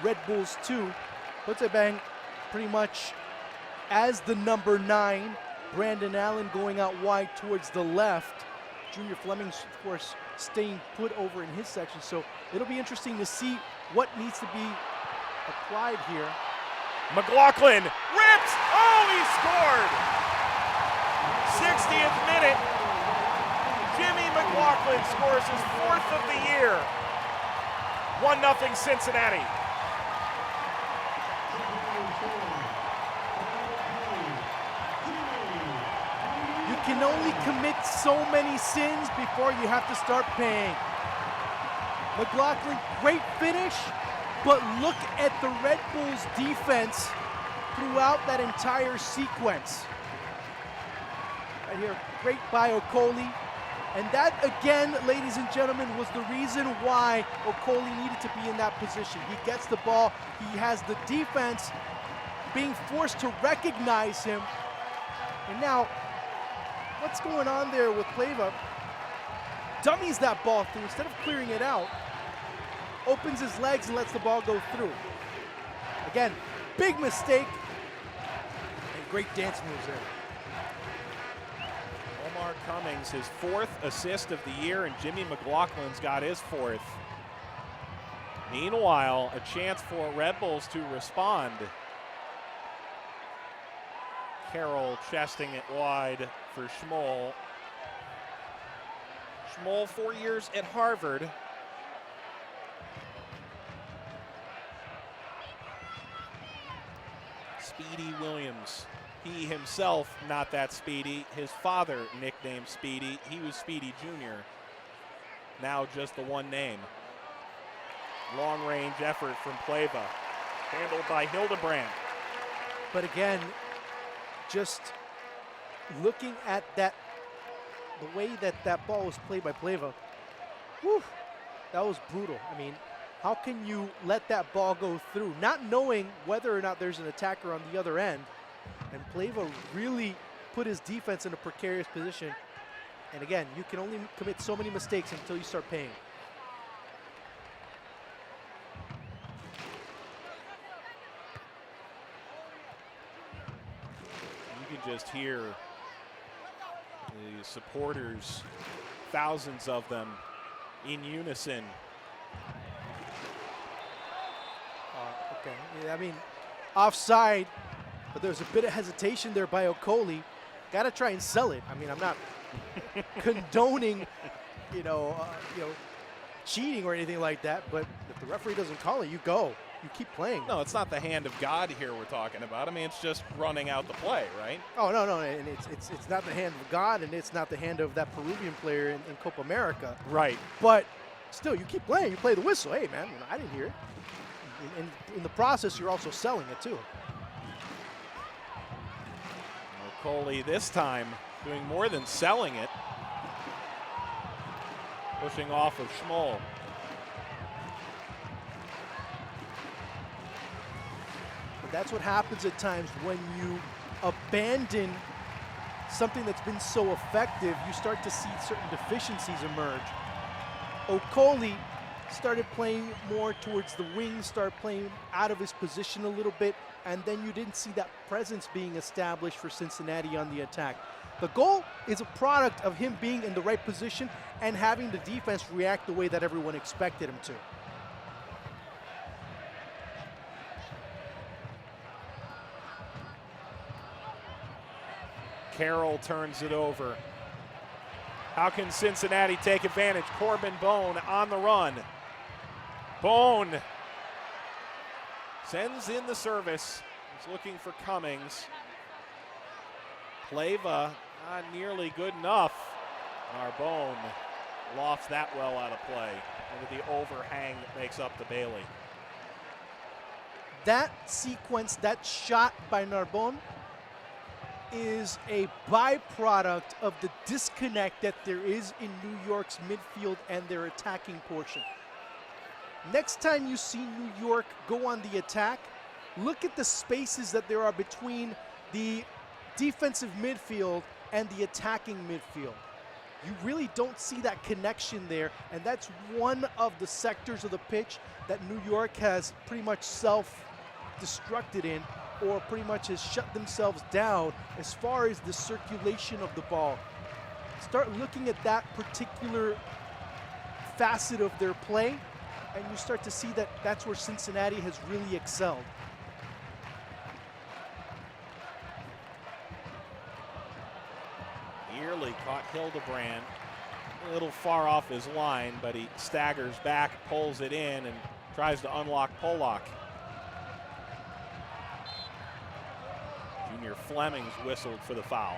Red Bulls 2 puts it bang pretty much as the number 9. Brandon Allen going out wide towards the left. Junior Flemings, of course, staying put over in his section. So it'll be interesting to see what needs to be applied here.
McLaughlin rips! Oh, he scored! 60th minute. Jimmy McLaughlin scores his 4th of the year. 1-0 Cincinnati.
You can only commit so many sins before you have to start paying. McLaughlin, great finish, but look at the Red Bulls defense throughout that entire sequence. Right here, great by Okoli. And that, again, ladies and gentlemen, was the reason why Okoli needed to be in that position. He gets the ball, he has the defense being forced to recognize him. And now, what's going on there with Pleva? Dummies that ball through instead of clearing it out. Opens his legs and lets the ball go through. Again, big mistake. And great dance moves there.
Omar Cummings, his 4th assist of the year, and Jimmy McLaughlin's got his 4th. Meanwhile, a chance for Red Bulls to respond. Carroll chesting it wide for Schmoll. Schmoll, 4 years at Harvard. Speedy Williams. He himself not that speedy. His father nicknamed Speedy. He was Speedy Jr. Now just the one name. Long range effort from Pleva. Handled by Hildebrand.
But again, just looking at that, the way that that ball was played by Pleva, whew, that was brutal. I mean, how can you let that ball go through, not knowing whether or not there's an attacker on the other end? And Pleva really put his defense in a precarious position. And again, you can only commit so many mistakes until you start paying.
You can just hear the supporters, thousands of them, in unison.
Okay, yeah, I mean, offside, but there's a bit of hesitation there by Okoli. Got to try and sell it. I mean, I'm not condoning, cheating or anything like that, but if the referee doesn't call it, you go. You keep playing.
No, it's not the hand of God here we're talking about. I mean, it's just running out the play, right?
Oh, no, and it's not the hand of God, and it's not the hand of that Peruvian player in Copa America.
Right.
But still, you keep playing. You play the whistle. Hey, man, I didn't hear it. And in the process, you're also selling it, too.
Okoli this time doing more than selling it. Pushing off of Schmoll.
But that's what happens at times when you abandon something that's been so effective. You start to see certain deficiencies emerge. Okoli started playing more towards the wing, started playing out of his position a little bit, and then you didn't see that presence being established for Cincinnati on the attack. The goal is a product of him being in the right position and having the defense react the way that everyone expected him to.
Carroll turns it over. How can Cincinnati take advantage? Corbin Bone on the run. Bone sends in the service. He's looking for Cummings. Pleva not nearly good enough. Narbonne lofts that well out of play. Into the overhang that makes up to Bailey.
That sequence, that shot by Narbonne is a byproduct of the disconnect that there is in New York's midfield and their attacking portion. Next time you see New York go on the attack, look at the spaces that there are between the defensive midfield and the attacking midfield. You really don't see that connection there, and that's one of the sectors of the pitch that New York has pretty much self-destructed in, or pretty much has shut themselves down as far as the circulation of the ball. Start looking at that particular facet of their play, and you start to see that that's where Cincinnati has really excelled.
Nearly caught Hildebrand. A little far off his line, but he staggers back, pulls it in, and tries to unlock Pollock. Junior Fleming's whistled for the foul.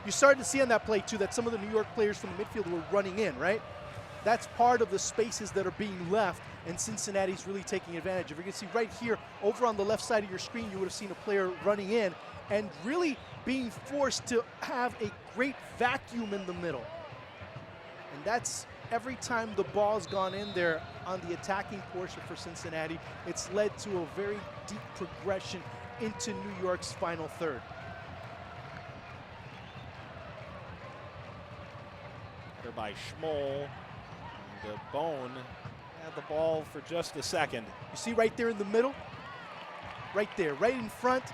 You started to see on that play, too, that some of the New York players from the midfield were running in, right? That's part of the spaces that are being left, and Cincinnati's really taking advantage. If you can see right here, over on the left side of your screen, you would have seen a player running in and really being forced to have a great vacuum in the middle. And that's every time the ball's gone in there on the attacking portion for Cincinnati, it's led to a very deep progression into New York's final third.
There by Schmoll. The Bone had the ball for just a second.
You see right there in the middle? Right there, right in front.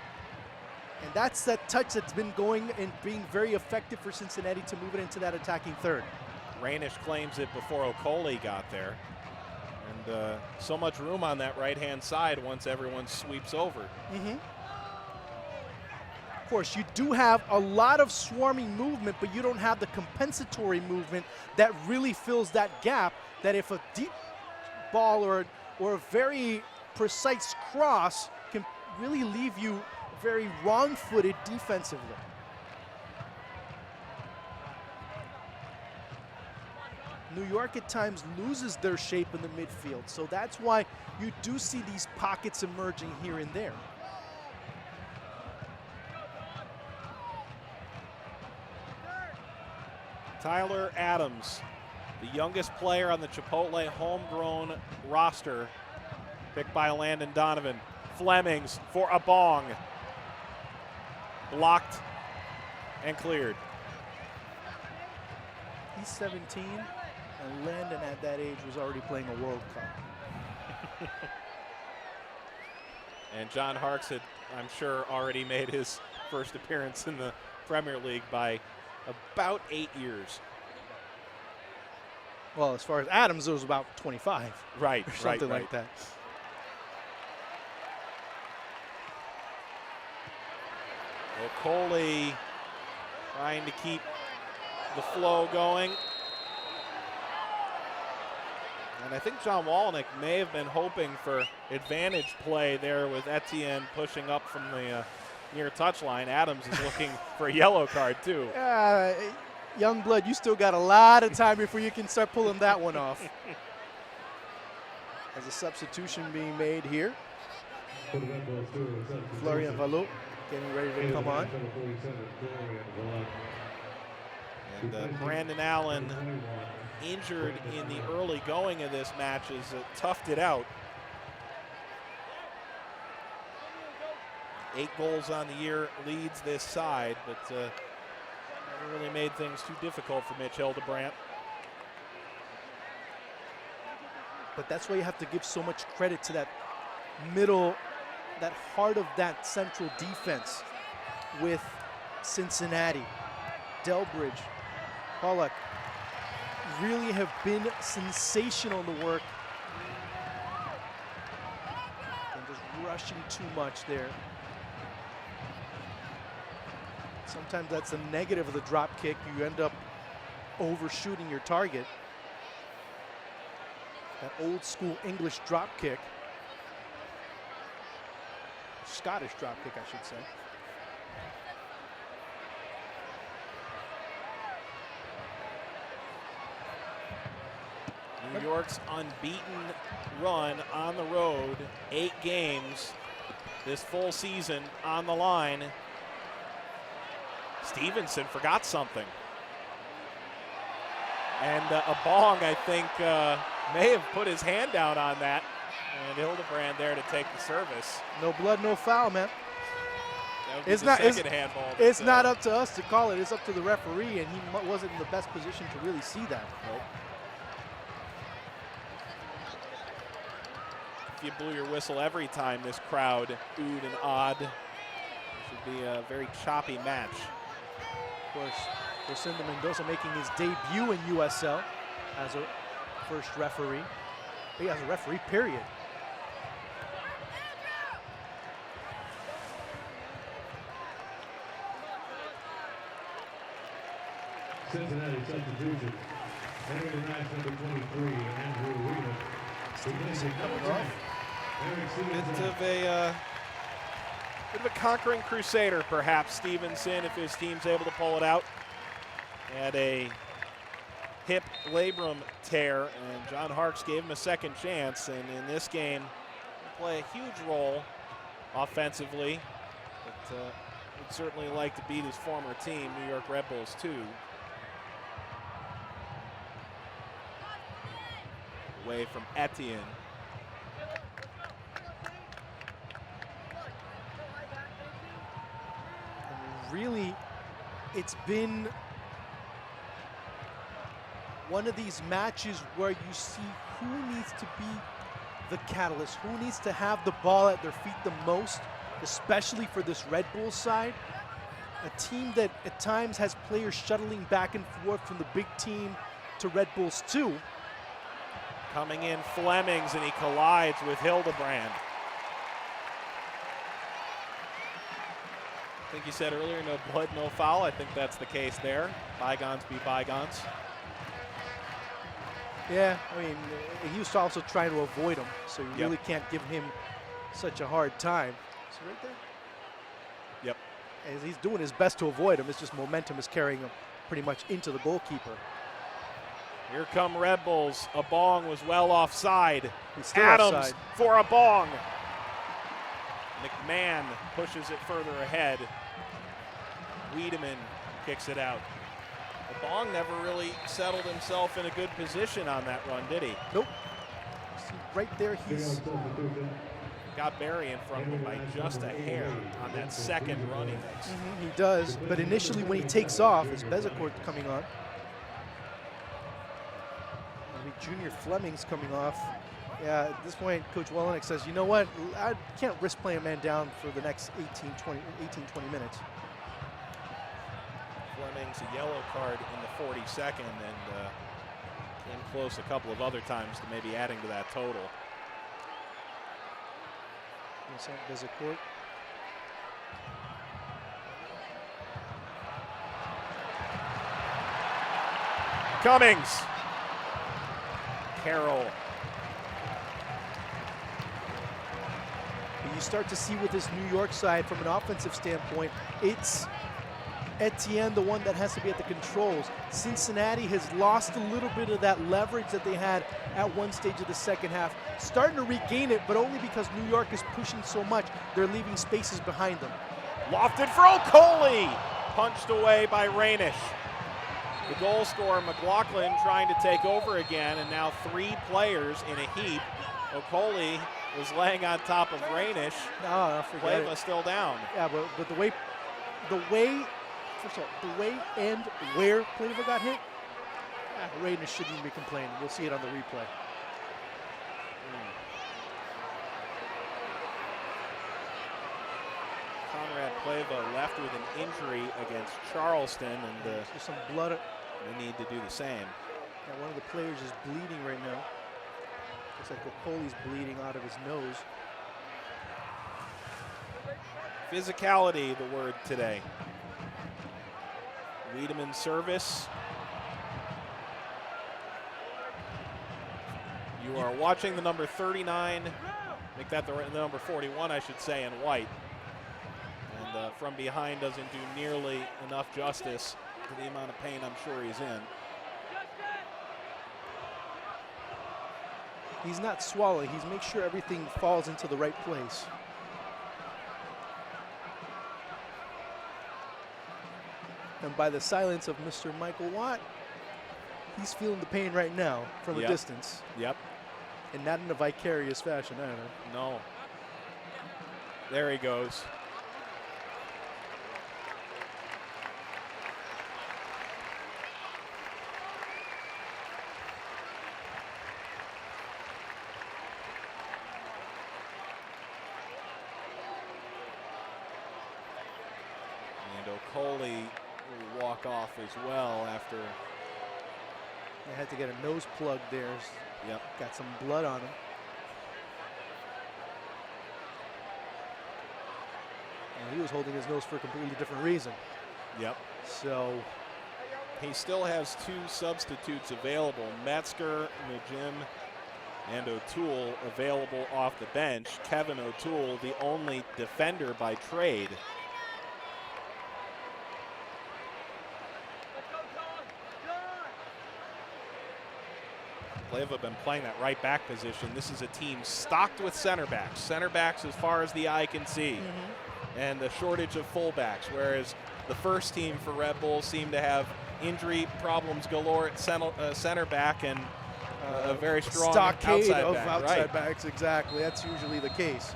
And that's that touch that's been going and being very effective for Cincinnati to move it into that attacking third.
Rainish claims it before Okoli got there. And so much room on that right-hand side once everyone sweeps over.
course, you do have a lot of swarming movement, but you don't have the compensatory movement that really fills that gap, that if a deep ball or a very precise cross can really leave you very wrong-footed defensively. New York at times loses their shape in the midfield, so that's why you do see these pockets emerging here and there.
Tyler Adams, the youngest player on the Chipotle homegrown roster, picked by Landon Donovan. Flemings for a bong. Blocked and cleared.
He's 17, and Landon at that age was already playing a World Cup.
And John Harkes had, I'm sure, already made his first appearance in the Premier League by about 8 years.
Well, as far as Adams, it was about 25.
Right,
or something like that.
Okoli trying to keep the flow going. And I think John Walnick may have been hoping for advantage play there with Etienne pushing up from the near touchline. Adams is looking for a yellow card too.
Young blood, you still got a lot of time before you can start pulling that one off. There's a substitution being made here. Florian Valot getting ready to come on.
And Brandon Allen, injured in the early going of this match, has toughed it out. 8 goals on the year leads this side, but never really made things too difficult for Mitch Hildebrandt.
But that's why you have to give so much credit to that middle, that heart of that central defense with Cincinnati. Delbridge, Pollock really have been sensational in the work. And just rushing too much there. Sometimes that's the negative of the drop kick. You end up overshooting your target. That old school English drop kick. Scottish drop kick, I should say.
New York's unbeaten run on the road, 8 games this full season on the line. Stevenson forgot something. And a bong, I think, may have put his hand down on that. And Hildebrand there to take the service.
No blood, no foul, man.
It's not handball.
It's not up to us to call it. It's up to the referee, and he wasn't in the best position to really see that.
Nope. If you blew your whistle every time this crowd oohed and awed, it should be a very choppy match.
Of course, Lucinda Mendoza making his debut in USL as a first referee. He has a referee, period.
Cincinnati substitution. Entering the match, number 23, Andrew Weedham.
Stevenson coming off.
Bit of a conquering crusader, perhaps, Stevenson, if his team's able to pull it out. Had a hip labrum tear, and John Harkes gave him a second chance, and in this game, he'll play a huge role offensively, but would certainly like to beat his former team, New York Red Bulls, too. Away from Etienne.
And really, it's been one of these matches where you see who needs to be the catalyst, who needs to have the ball at their feet the most, especially for this Red Bulls side. A team that at times has players shuttling back and forth from the big team to Red Bulls 2.
Coming in Flemings, and he collides with Hildebrand. I think you said earlier, no blood, no foul. I think that's the case there. Bygones be bygones.
Yeah, I mean, he was also trying to avoid him, so you
Yep.
really can't give him such a hard time. So right there,
Yep.
as he's doing his best to avoid him, it's just momentum is carrying him pretty much into the goalkeeper.
Here come Red Bulls. A bong was well offside.
He's still
Adams
offside.
for a bong. McMahon pushes it further ahead. Wiedemann kicks it out. The bong never really settled himself in a good position on that run, did he?
Nope. See, right there, he's
Got Barry in front of him by just a hair on that second run he makes.
he does, but initially when he takes off, is Bezecourt coming on. I mean, Junior Fleming's coming off. Yeah, at this point, Coach Wellenick says, you know what, I can't risk playing a man down for the next 18, 20 minutes.
Fleming's a yellow card in the 42nd and came close a couple of other times to maybe adding to that total.
Vincent Bezecourt.
Cummings. Carroll.
But you start to see with this New York side from an offensive standpoint, it's Etienne, the one that has to be at the controls. Cincinnati has lost a little bit of that leverage that they had at one stage of the second half. Starting to regain it, but only because New York is pushing so much, they're leaving spaces behind them.
Lofted for Okoli. Punched away by Rainish. The goal scorer, McLaughlin, trying to take over again, and now three players in a heap. Okoli was laying on top of Rainish.
No, forget
Pleva
it.
still down.
Yeah, but the way, first of all, the way and where Pleva got hit, Raiders shouldn't even be complaining. We'll see it on the replay.
Conrad Pleva left with an injury against Charleston, and
There's some blood.
they need to do the same.
Yeah, one of the players is bleeding right now. Looks like Okoli's bleeding out of his nose.
Physicality, the word today. Wiedemann service. You are watching the number 39, make that the number 41, I should say, in white. And from behind doesn't do nearly enough justice to the amount of pain I'm sure he's in.
He's not swallowing. He's make sure everything falls into the right place. And by the silence of Mr. Michael Watt, he's feeling the pain right now from a distance.
Yep.
And not in a vicarious fashion either.
No. There he goes. And Okoli will walk off as well after.
They had to get a nose plug there.
Yep.
Got some blood on him. And he was holding his nose for a completely different reason.
Yep.
So
He still has two substitutes available, Metzger, Najim, and O'Toole available off the bench. Kevin O'Toole, the only defender by trade. Pleva have been playing that right back position. This is a team stocked with center backs. Center backs as far as the eye can see. And the shortage of fullbacks, whereas the first team for Red Bull seemed to have injury problems galore at center back and a very strong
stockade
outside
of
back.
outside backs, exactly. That's usually the case.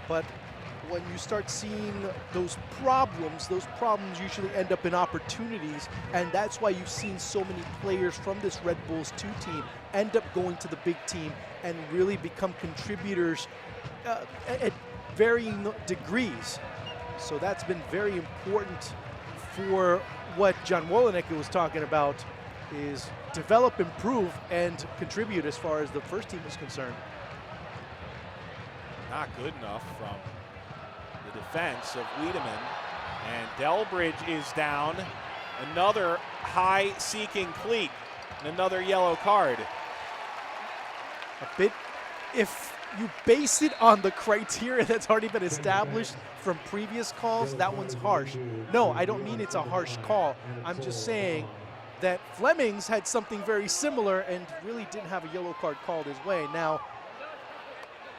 But when you start seeing those problems usually end up in opportunities, and that's why you've seen so many players from this Red Bulls 2 team end up going to the big team and really become contributors at varying degrees. So that's been very important for what John Wolenicki was talking about, is develop, improve, and contribute as far as the first team is concerned.
Not good enough from the defense of Wiedemann. And Delbridge is down. Another high-seeking cleat. And another yellow card.
A bit, if you base it on the criteria that's already been established from previous calls, that one's harsh. No, I don't mean it's a harsh call. I'm just saying that Fleming's had something very similar and really didn't have a yellow card called his way. Now,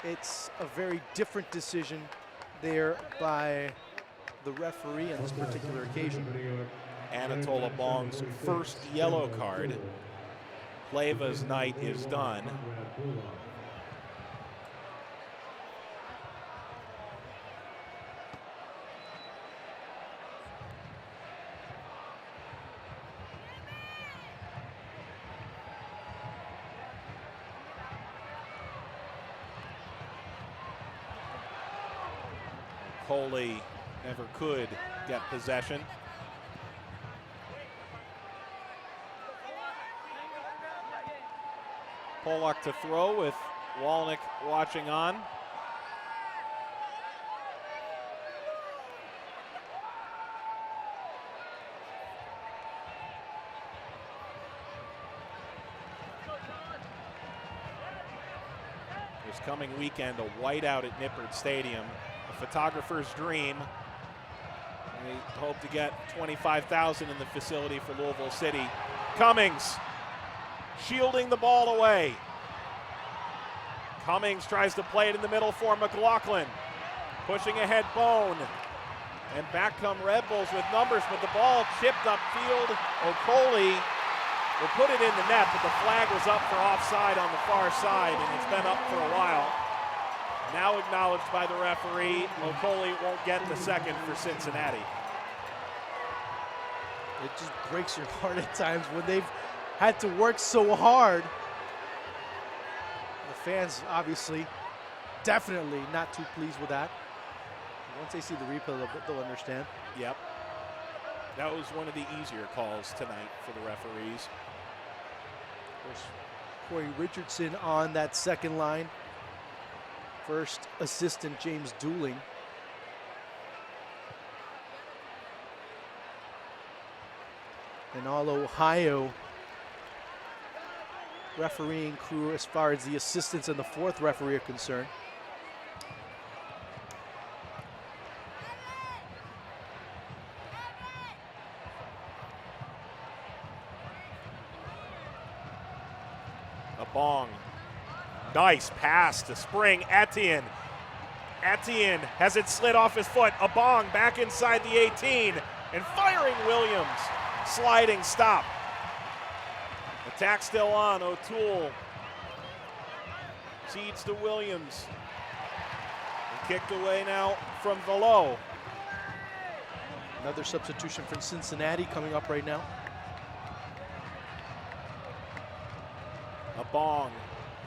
it's a very different decision there by the referee on this particular occasion.
Anatola Bong's first yellow card. Leiva's night is done. Coley never could get possession. Pollock to throw with Walnick watching on. This coming weekend, a whiteout at Nippert Stadium. A photographer's dream. They hope to get 25,000 in the facility for Louisville City. Cummings shielding the ball away. Cummings tries to play it in the middle for McLaughlin. Pushing ahead Bone. And back come Red Bulls with numbers, but the ball chipped upfield. Okoli will put it in the net, but the flag was up for offside on the far side, and it's been up for a while. Now acknowledged by the referee, Okoli won't get the second for Cincinnati.
It just breaks your heart at times when they've had to work so hard. The fans, obviously, definitely not too pleased with that. Once they see the replay, they'll understand.
Yep. That was one of the easier calls tonight for the referees.
Of course, Corey Richardson on that second line. First assistant, James Dooling. And all Ohio refereeing crew as far as the assistants and the fourth referee are concerned.
A Bong. Nice pass to Spring. Etienne. Etienne has it slid off his foot. A Bong back inside the 18 and firing Williams. Sliding stop. Attack still on. O'Toole cedes to Williams. And kicked away now from Velo.
Another substitution from Cincinnati coming up right now.
A Bong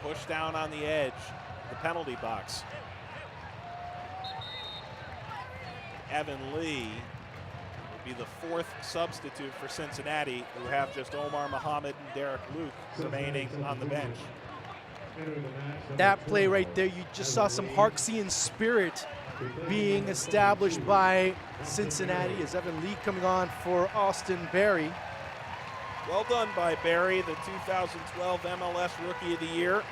pushed down on the edge, the penalty box. Evan Lee will be the fourth substitute for Cincinnati, who have just Omar Muhammad and Derek Luke remaining on the bench.
That play right there, you just saw some Harksian spirit being established by Cincinnati as Evan Lee coming on for Austin Berry.
Well done by Barry, the 2012 MLS Rookie of the Year.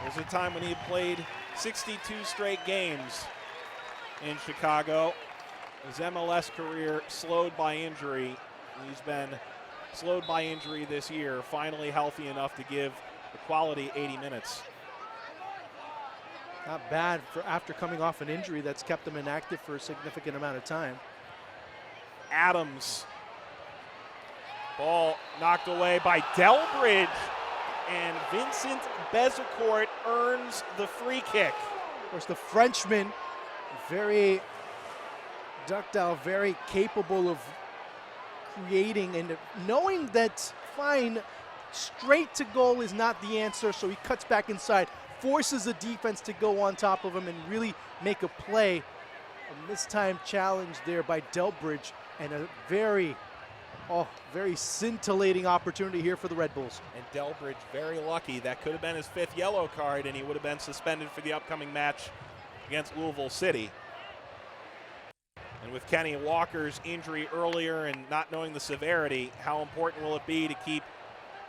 There's a time when he had played 62 straight games in Chicago. His MLS career slowed by injury. He's been slowed by injury this year, finally healthy enough to give a quality 80 minutes.
Not bad for after coming off an injury that's kept him inactive for a significant amount of time.
Adams. Ball knocked away by Delbridge. And Vincent Bezecourt earns the free kick.
Of course, the Frenchman, very ductile, very capable of creating and knowing that, fine, straight to goal is not the answer, so he cuts back inside, forces the defense to go on top of him and really make a play. A mistimed challenge there by Delbridge, and a very Oh, very scintillating opportunity here for the Red Bulls.
And Delbridge very lucky. That could have been his 5th yellow card, and he would have been suspended for the upcoming match against Louisville City. And with Kenny Walker's injury earlier and not knowing the severity, how important will it be to keep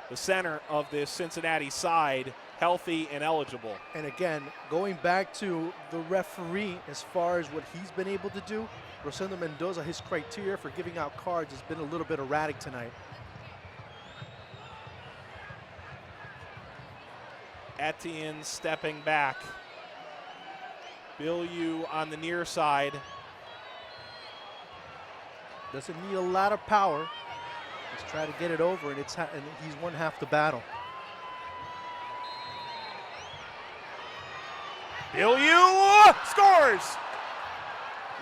the center of this Cincinnati side healthy and eligible?
And again, going back to the referee, as far as what he's been able to do, Rosendo Mendoza, his criteria for giving out cards has been a little bit erratic tonight.
Etienne stepping back. Bilyeu on the near side.
Doesn't need a lot of power. Let's try to get it over, and and he's won half the battle.
Bilyeu scores!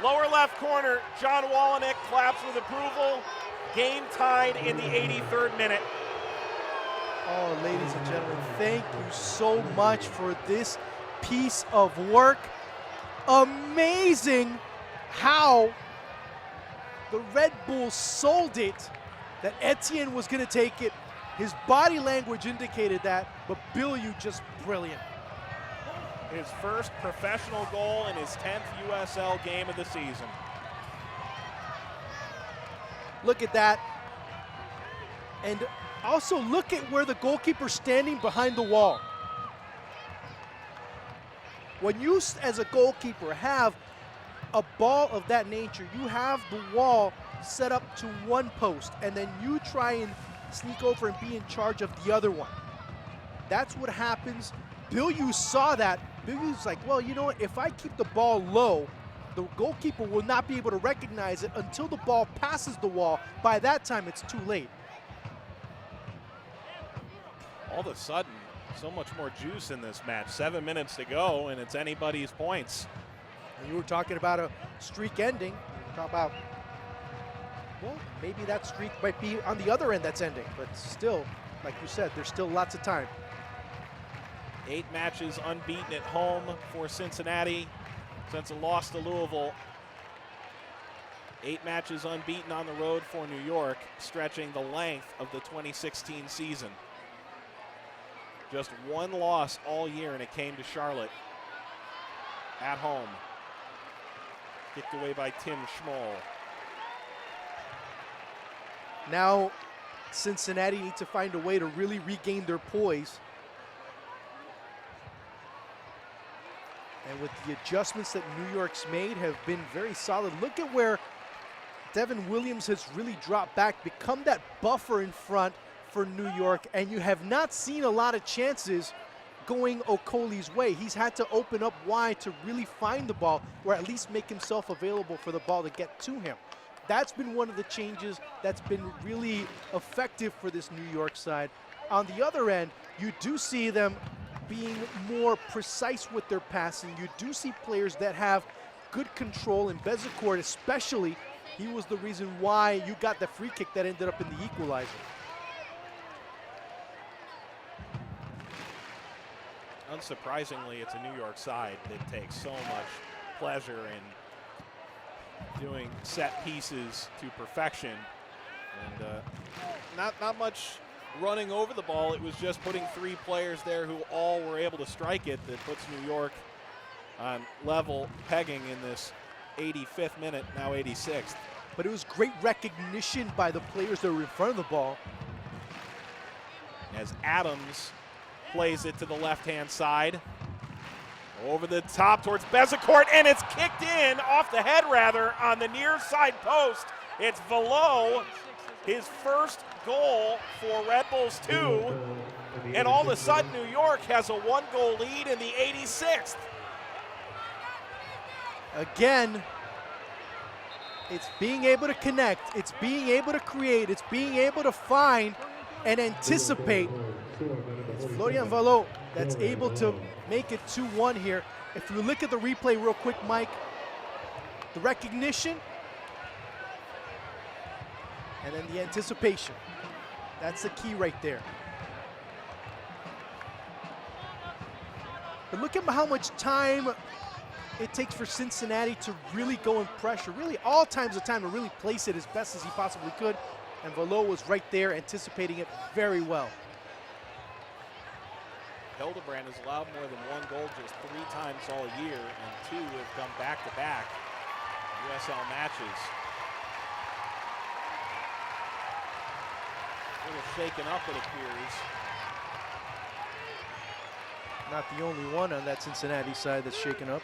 Lower left corner, John Wallenick claps with approval. Game tied in the 83rd minute.
Oh, ladies and gentlemen, thank you so much for this piece of work. Amazing how the Red Bulls sold it, that Etienne was going to take it. His body language indicated that, but Bilyeu just brilliant.
His first professional goal in his 10th USL game of the season.
Look at that. And also look at where the goalkeeper's standing behind the wall. When you, as a goalkeeper, have a ball of that nature, you have the wall set up to one post, and then you try and sneak over and be in charge of the other one. That's what happens. Bilyeu saw that. Bilyeu's like, well, you know what? If I keep the ball low, the goalkeeper will not be able to recognize it until the ball passes the wall. By that time, it's too late.
All of a sudden, so much more juice in this match. 7 minutes to go, and it's anybody's points.
And you were talking about a streak ending. You were talking about, well, maybe that streak might be on the other end that's ending. But still, like you said, there's still lots of time.
8 matches unbeaten at home for Cincinnati since a loss to Louisville. 8 matches unbeaten on the road for New York, stretching the length of the 2016 season. Just 1 loss all year, and it came to Charlotte at home. Kicked away by Tim Schmoll.
Now, Cincinnati need to find a way to really regain their poise. And with the adjustments that New York's made have been very solid. Look at where Devin Williams has really dropped back, become that buffer in front for New York, and you have not seen a lot of chances going Okoli's way. He's had to open up wide to really find the ball, or at least make himself available for the ball to get to him. That's been one of the changes that's been really effective for this New York side. On the other end, you do see them being more precise with their passing. You do see players that have good control, and Bezecourt especially, he was the reason why you got the free kick that ended up in the equalizer.
Unsurprisingly, it's a New York side that takes so much pleasure in doing set pieces to perfection. And not much running over the ball. It was just putting 3 players there who all were able to strike it that puts New York on level pegging in this 85th minute, now 86th.
But it was great recognition by the players that were in front of the ball.
As Adams plays it to the left-hand side. Over the top towards Bezecourt, and it's kicked in, off the head rather, on the near side post. It's Velo, his first goal for Red Bulls 2, and all of a sudden New York has a 1-goal lead in the 86th.
Again, it's being able to connect, it's being able to create, it's being able to find and anticipate. It's Florian Velo that's able to make it 2-1 here. If you look at the replay real quick, Mike, the recognition and then the anticipation. That's the key right there. But look at how much time it takes for Cincinnati to really go in pressure. Really all times of time to really place it as best as he possibly could. and Velo was right there anticipating it very well.
Hildebrand has allowed more than one goal just 3 times all year, and 2 have come back-to-back USL matches. A little shaken up, it appears.
Not the only one on that Cincinnati side that's shaken up.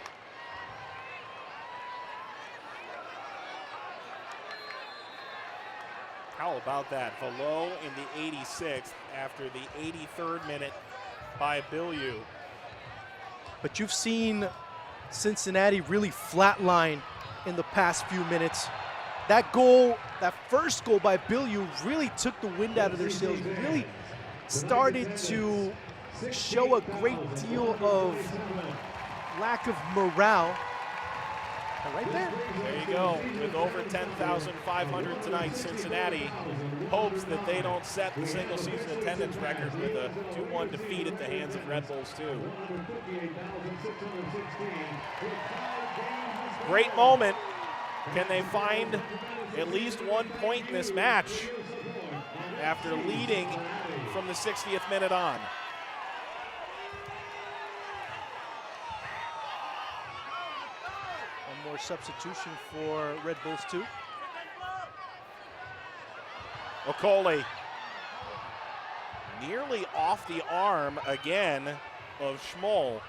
How about that? Velo in the 86th after the 83rd minute by Bilyeu.
But you've seen Cincinnati really flatline in the past few minutes. That goal, that first goal by Bilyeu really took the wind out of their sails, really started to show a great deal of lack of morale. And right there.
There you go. With over 10,500 tonight, Cincinnati hopes that they don't set the single season attendance record with a 2-1 defeat at the hands of Red Bulls 2. Great moment. Can they find at least 1 point in this match after leading from the 60th minute on?
More substitution for Red Bulls 2.
Okole nearly off the arm again of Schmoll.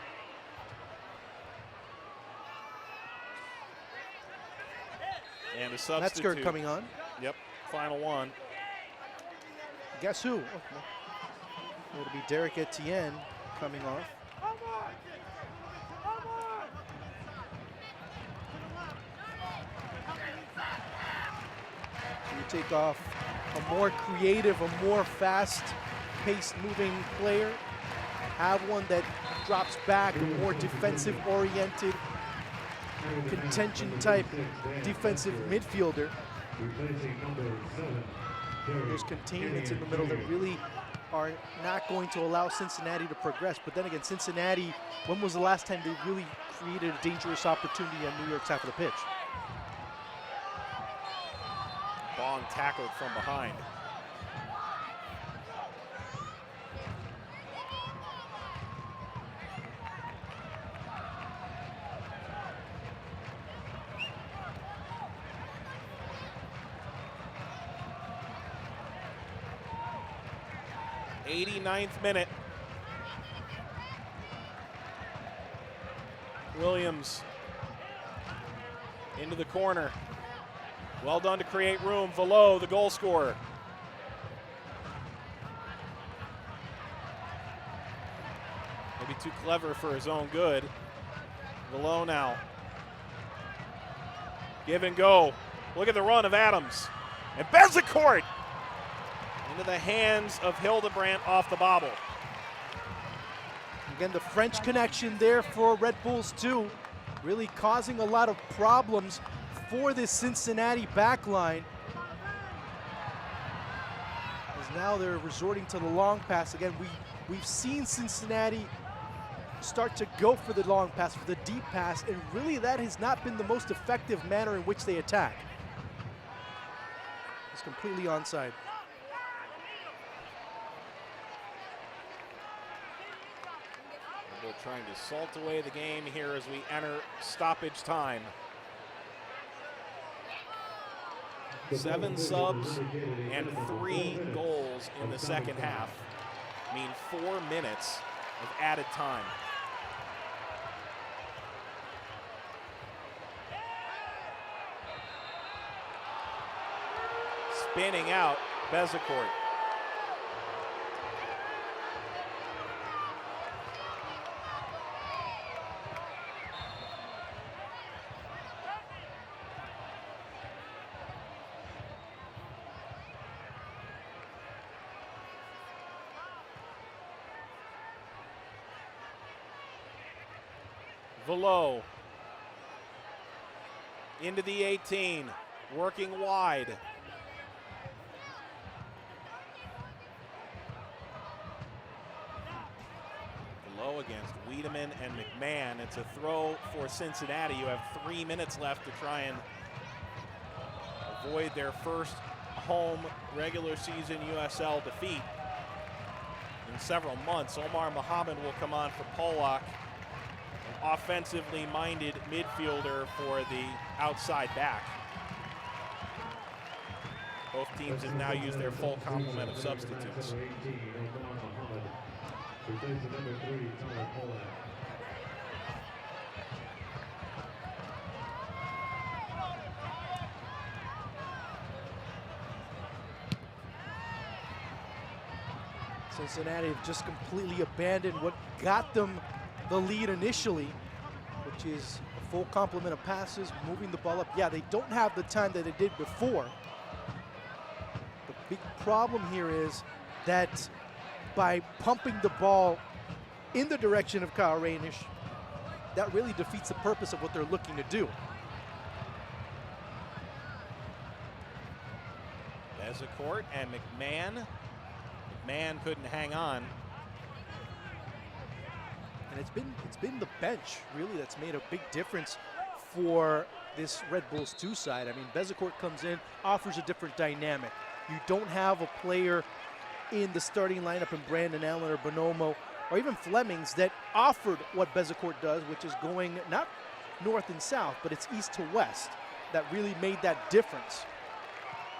And a substitute.
Metzger coming on.
Yep, final one.
Guess who? Oh, it'll be Derek Etienne coming off. Take off a more creative, a more fast-paced moving player. Have one that drops back, a more defensive-oriented, contention-type defensive midfielder. There's containments in the middle that really are not going to allow Cincinnati to progress. But then again, Cincinnati, when was the last time they really created a dangerous opportunity on New York's half of the pitch?
Bong tackled from behind. '89th minute. Williams into the corner. Well done to create room. Velo, the goal scorer. Maybe too clever for his own good. Velo now. Give and go. Look at the run of Adams. And Bezecourt into the hands of Hildebrand off the bobble.
Again, the French connection there for Red Bulls 2, really causing a lot of problems for this Cincinnati back line. As now they're resorting to the long pass. Again, we've seen Cincinnati start to go for the long pass, for the deep pass, and really that has not been the most effective manner in which they attack. It's completely onside.
We're trying to salt away the game here as we enter stoppage time. 7 subs and 3 goals in the second half mean 4 minutes of added time. Spinning out, Bezecourt. Velo into the 18, working wide. Velo against Wiedemann and McMahon. It's a throw for Cincinnati. You have 3 minutes left to try and avoid their first home regular season USL defeat in several months. Omar Muhammad will come on for Pollock, an offensively minded midfielder for the outside back. Both teams have now used their full complement of substitutes.
Cincinnati have just completely abandoned what got them the lead initially, which is a full complement of passes, moving the ball up. Yeah, they don't have the time that they did before. The big problem here is that by pumping the ball in the direction of Kyle Rainish, that really defeats the purpose of what they're looking to do.
Bezecourt and McMahon. McMahon couldn't hang on.
And it's been the bench really that's made a big difference for this Red Bulls 2 side. I mean, Bezecourt comes in, offers a different dynamic. You don't have a player in the starting lineup in Brandon Allen or Bonomo or even Flemings that offered what Bezecourt does, which is going not north and south, but it's east to west, that really made that difference.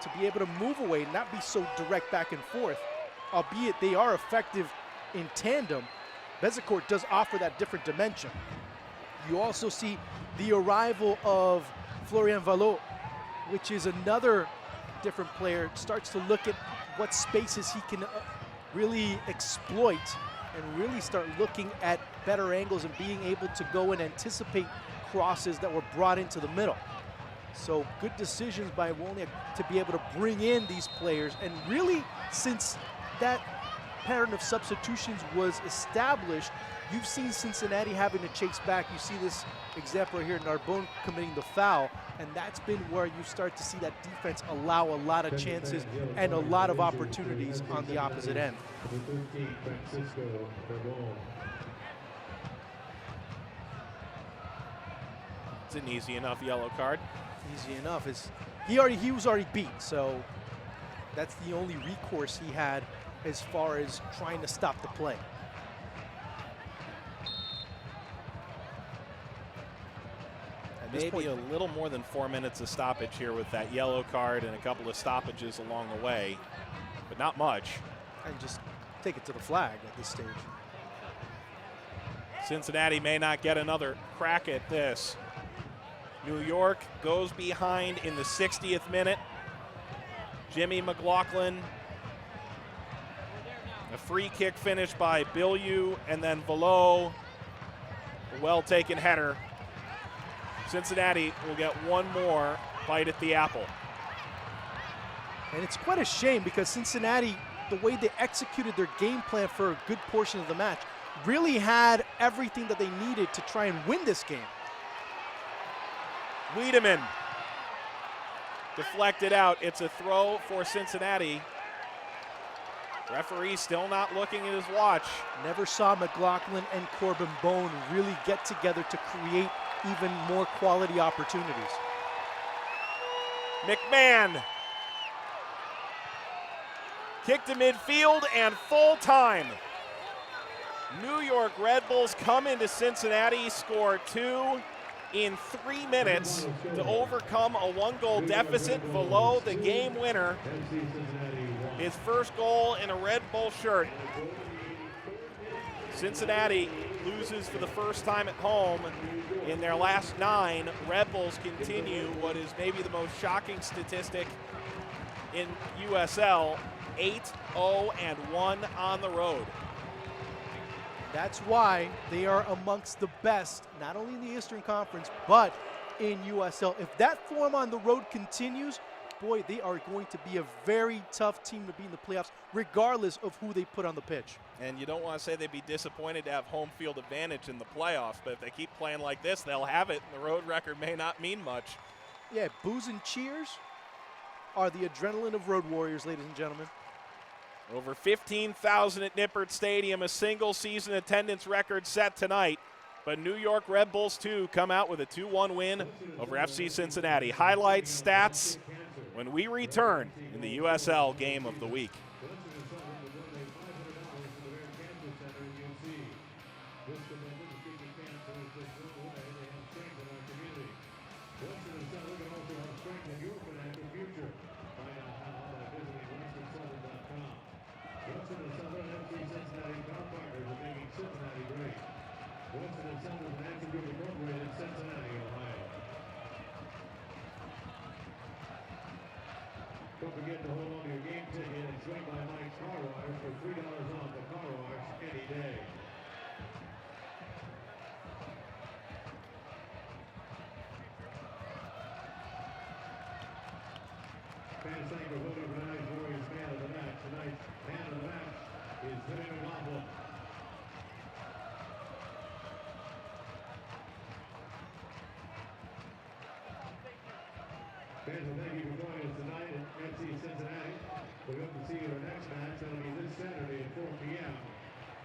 To be able to move away, not be so direct back and forth, albeit they are effective in tandem, Bezecourt does offer that different dimension. You also see the arrival of Florian Vallot, which is another different player, starts to look at what spaces he can really exploit and really start looking at better angles and being able to go and anticipate crosses that were brought into the middle. So good decisions by Wozniak to be able to bring in these players. And really, since that pattern of substitutions was established, you've seen Cincinnati having to chase back. You see this example right here, Narbonne committing the foul, and that's been where you start to see that defense allow a lot of chances and a lot of opportunities on the opposite end.
It's an easy enough yellow card.
Easy enough. He was already beat, so that's the only recourse he had as far as trying to stop the play.
Maybe a little more than 4 minutes of stoppage here with that yellow card and a couple of stoppages along the way, but not much.
And just take it to the flag at this stage.
Cincinnati may not get another crack at this. New York goes behind in the 60th minute. Jimmy McLaughlin. A free kick finish by Bilyeu, and then Vallot, a well-taken header. Cincinnati will get one more bite at the apple.
And it's quite a shame because Cincinnati, the way they executed their game plan for a good portion of the match, really had everything that they needed to try and win this game.
Wiedemann deflected out. It's a throw for Cincinnati. Referee still not looking at his watch.
Never saw McLaughlin and Corbin Bone really get together to create even more quality opportunities.
McMahon. Kick to midfield and full time. New York Red Bulls come into Cincinnati, score 2 in 3 minutes to overcome a 1-goal deficit. Vallot, the game winner. His first goal in a Red Bull shirt. Cincinnati loses for the first time at home in their last 9. Red Bulls continue what is maybe the most shocking statistic in USL, 8-0-1 on the road.
That's why they are amongst the best, not only in the Eastern Conference, but in USL. If that form on the road continues, boy, they are going to be a very tough team to beat in the playoffs, regardless of who they put on the pitch.
And you don't want to say they'd be disappointed to have home field advantage in the playoffs, but if they keep playing like this, they'll have it, and the road record may not mean much.
Yeah, boos and cheers are the adrenaline of Road Warriors, ladies and gentlemen.
Over 15,000 at Nippert Stadium, a single season attendance record set tonight. But New York Red Bulls 2 come out with a 2-1 win over FC Cincinnati. Highlights, stats, when we return in the USL Game of the Week.
Don't forget to hold on to your game ticket and swing by Mike's Car Wash for $3 off the car wash any day. Fans thank for voting for tonight's Warriors Man of the Match. Tonight's Man of the Match is Jimmy McLaughlin. Fans, thank you for joining us tonight at FC Cincinnati. We hope to see you at our next match. That'll be this Saturday at 4 p.m.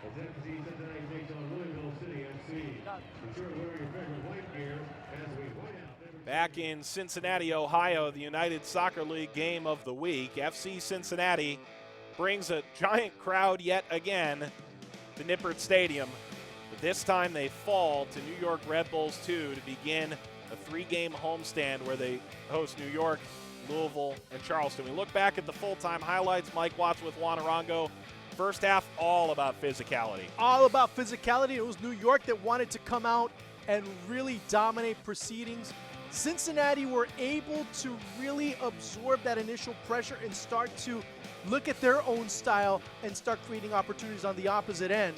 as FC Cincinnati takes on Louisville City FC. Be sure to wear your favorite white gear as we white out.
Back in Cincinnati, Ohio, the United Soccer League Game of the Week. FC Cincinnati brings a giant crowd yet again to Nippert Stadium. But this time they fall to New York Red Bulls 2 to begin a 3-game homestand where they host New York, Louisville, and Charleston. We look back at the full-time highlights. Mike Watts with Juan Arango. First half, all about physicality.
All about physicality. It was New York that wanted to come out and really dominate proceedings. Cincinnati were able to really absorb that initial pressure and start to look at their own style and start creating opportunities on the opposite end.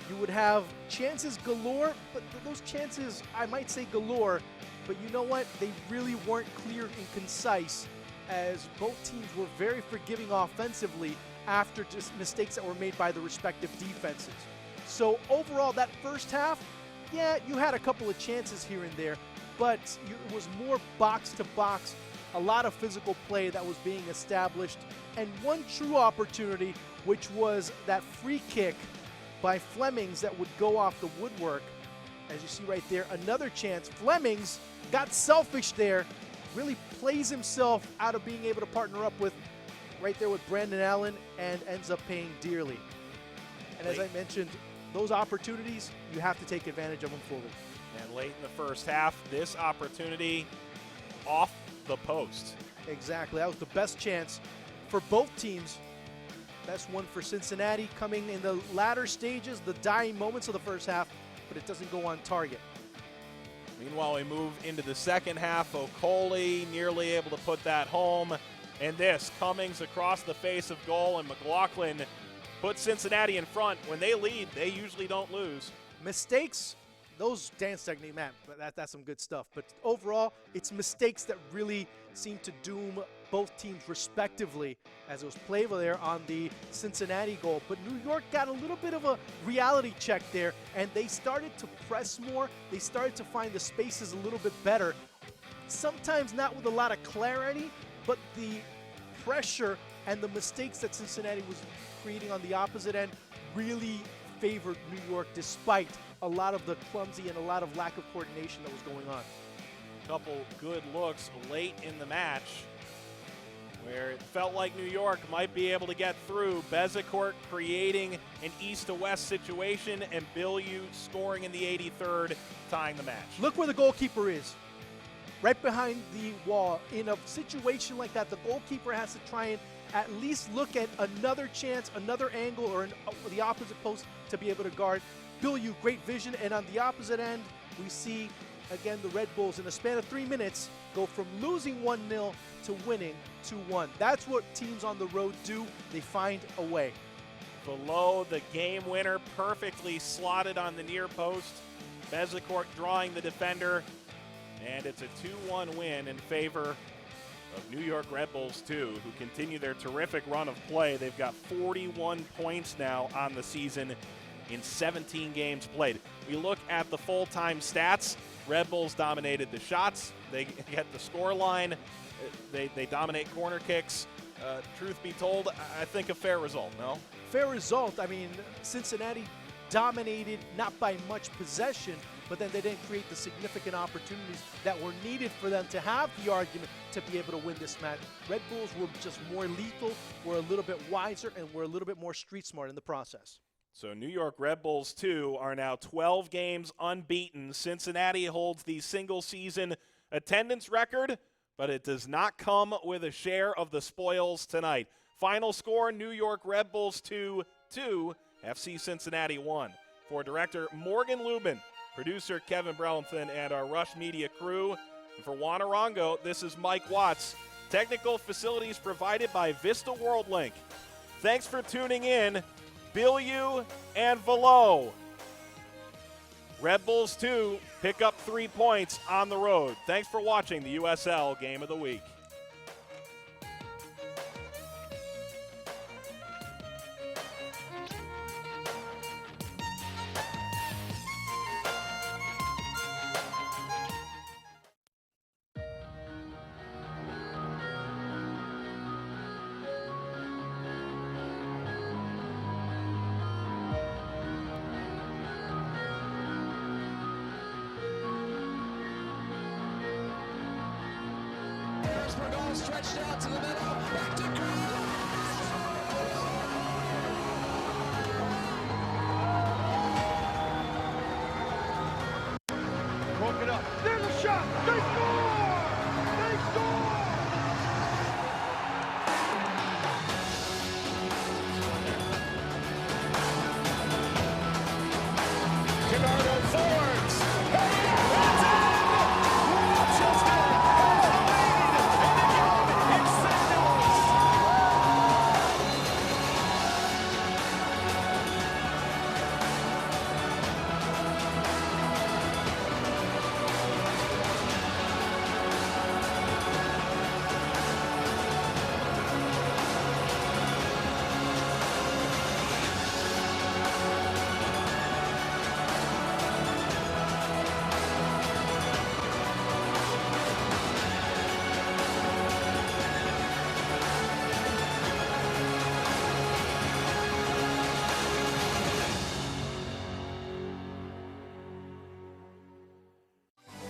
You would have chances galore, but those chances, I might say galore, but you know what? They really weren't clear and concise, as both teams were very forgiving offensively after just mistakes that were made by the respective defenses. So overall, that first half, yeah, you had a couple of chances here and there, but it was more box to box, a lot of physical play that was being established, and one true opportunity, which was that free kick by Flemings that would go off the woodwork. As you see right there, another chance. Flemings got selfish there, really plays himself out of being able to partner up with right there with Brandon Allen, and ends up paying dearly. And as I mentioned, those opportunities, you have to take advantage of them fully.
And late in the first half, this opportunity off the post.
Exactly. That was the best chance for both teams. Best one for Cincinnati coming in the latter stages, the dying moments of the first half, but it doesn't go on target.
Meanwhile, we move into the second half. Okoli nearly able to put that home. And this, Cummings across the face of goal, and McLaughlin puts Cincinnati in front. When they lead, they usually don't lose.
Mistakes, those dance technique, man, that's some good stuff. But overall, it's mistakes that really seem to doom both teams respectively, as it was Plava there on the Cincinnati goal. But New York got a little bit of a reality check there, and they started to press more. They started to find the spaces a little bit better. Sometimes not with a lot of clarity, but the pressure and the mistakes that Cincinnati was creating on the opposite end really favored New York, despite a lot of the clumsy and a lot of lack of coordination that was going on.
Couple good looks late in the match where it felt like New York might be able to get through. Bezecourt creating an east to west situation, and Bilyeu scoring in the 83rd, tying the match.
Look where the goalkeeper is. Right behind the wall. In a situation like that, the goalkeeper has to try and at least look at another chance, another angle, or the opposite post to be able to guard. Bilyeu, great vision, and on the opposite end, we see, again, the Red Bulls in a span of 3 minutes go from losing 1-0 to winning 2-1. That's what teams on the road do. They find a way.
Below the game winner, perfectly slotted on the near post. Bezecourt drawing the defender, and it's a 2-1 win in favor of New York Red Bulls 2, who continue their terrific run of play. They've got 41 points now on the season in 17 games played. We look at the full-time stats. Red Bulls dominated the shots. They get the score line. They dominate corner kicks. Truth be told, I think a fair result, no?
Fair result. I mean, Cincinnati dominated, not by much possession, but then they didn't create the significant opportunities that were needed for them to have the argument to be able to win this match. Red Bulls were just more lethal, were a little bit wiser, and were a little bit more street smart in the process.
So New York Red Bulls 2 are now 12 games unbeaten. Cincinnati holds the single-season attendance record, but it does not come with a share of the spoils tonight. Final score, New York Red Bulls 2, FC Cincinnati 1. For director Morgan Lubin, producer Kevin Brelenthal, and our Rush Media crew, and for Juan Arango, this is Mike Watts. Technical facilities provided by Vista World Link. Thanks for tuning in. Bilyeu and Velo. Red Bulls 2 pick up 3 points on the road. Thanks for watching the USL Game of the Week.
Stretched out to the middle, back to Green.
Broke it up. There's a shot. They score! They score! Bernardo forwards. It's in! Rochester has the lead in the game. It's St. Louis.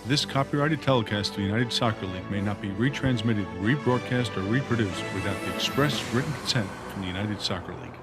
This copyrighted telecast of the United Soccer League may not be retransmitted, rebroadcast, or reproduced without the express written consent from the United Soccer League.